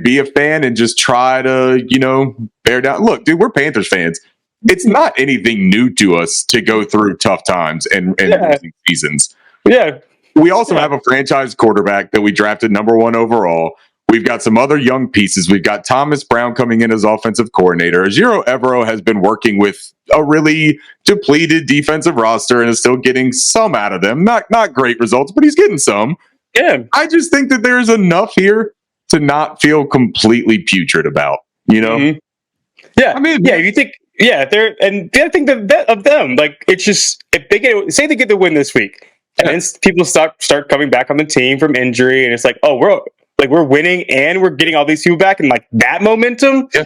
be a fan and just try to, bear down. Look, dude, we're Panthers fans. It's not anything new to us to go through tough times and losing seasons. Yeah. We also have a franchise quarterback that we drafted number 1 overall. We've got some other young pieces. We've got Thomas Brown coming in as offensive coordinator. Ejiro Evero has been working with a really depleted defensive roster and is still getting some out of them. Not great results, but he's getting some. Yeah. I just think that there's enough here to not feel completely putrid about, Mm-hmm. Yeah. I mean, you think, they're, and the other thing of them, like, it's just, if they get the win this week, and then people start coming back on the team from injury, and it's like, oh, we're winning and we're getting all these people back, and like that momentum. Yeah.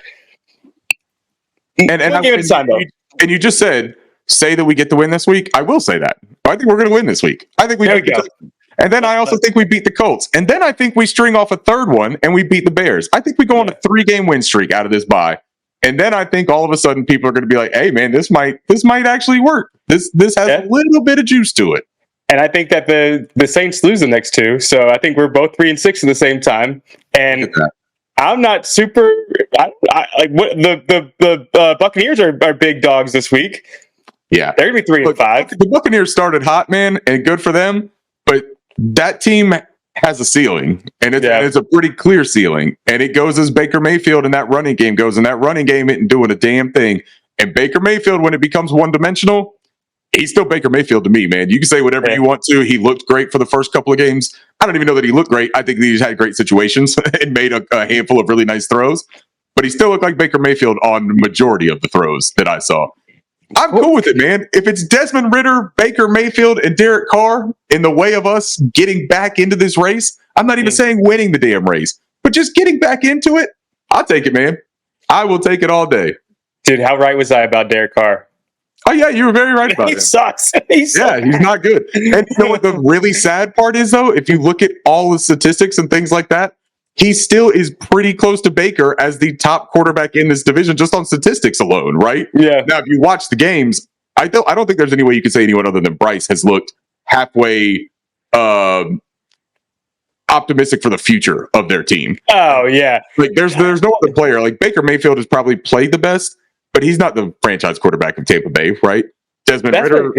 And you just said, say that we get the win this week. I will say that. I think we're going to win this week. I think we go. And then I also think we beat the Colts. And then I think we string off a third one and we beat the Bears. I think we go on a 3-game win streak out of this bye. And then I think all of a sudden people are going to be like, hey man, this might actually work. This has a little bit of juice to it. And I think that the Saints lose the next 2. So I think we're both 3-6 at the same time. And I'm not super like what the Buccaneers are big dogs this week. Yeah. They're gonna be 3-5. The Buccaneers started hot, man, and good for them. But that team has a ceiling, and it's a pretty clear ceiling. And it goes as Baker Mayfield, and that running game goes. And that running game isn't doing a damn thing. And Baker Mayfield, when it becomes one-dimensional, he's still Baker Mayfield to me, man. You can say whatever you want to. He looked great for the first couple of games. I don't even know that he looked great. I think he had great situations and made a handful of really nice throws. But he still looked like Baker Mayfield on the majority of the throws that I saw. I'm cool with it, man. If it's Desmond Ridder, Baker Mayfield, and Derek Carr in the way of us getting back into this race, I'm not even saying winning the damn race, but just getting back into it, I'll take it, man. I will take it all day. Dude, how right was I about Derek Carr? Oh, yeah, you were very right about him. He sucks. He's not good. And you know what the really sad part is, though? If you look at all the statistics and things like that, he still is pretty close to Baker as the top quarterback in this division just on statistics alone, right? Yeah. Now, if you watch the games, I don't think there's any way you could say anyone other than Bryce has looked halfway optimistic for the future of their team. Oh, yeah. Like there's no other player. Like Baker Mayfield has probably played the best, but he's not the franchise quarterback of Tampa Bay, right? Desmond Ridder.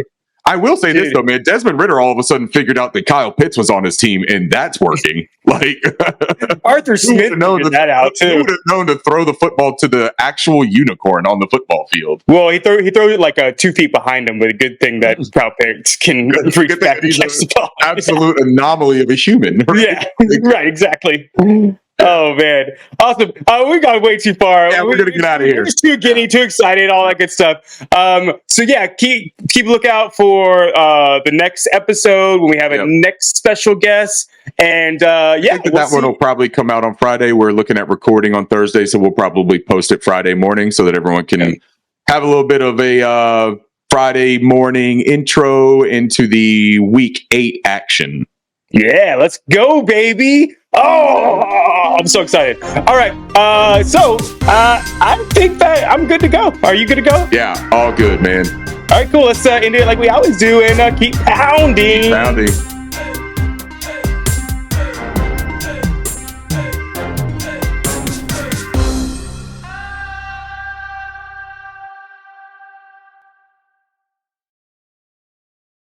I will say this though, man. Desmond Ridder all of a sudden figured out that Kyle Pitts was on his team, and that's working. Like Arthur Smith figured that out too. Who would have known to throw the football to the actual unicorn on the football field? Well, he threw it like 2 feet behind him, but a good thing that Kyle Pitts can reach back and catch the ball. Absolute anomaly of a human. Right? Yeah, right, exactly. Oh man, awesome! We got way too far. Yeah, we're gonna get out of here. We're just too giddy, too excited, all that good stuff. So yeah, keep lookout for the next episode when we have a next special guest. And I think that one will probably come out on Friday. We're looking at recording on Thursday, so we'll probably post it Friday morning so that everyone can have a little bit of a Friday morning intro into the Week 8 action. Yeah, let's go, baby! Oh, I'm so excited. All right, so I think that I'm good to go. Are you good to go? Yeah, all good, man. All right, cool. Let's end it like we always do and keep pounding. Keep pounding.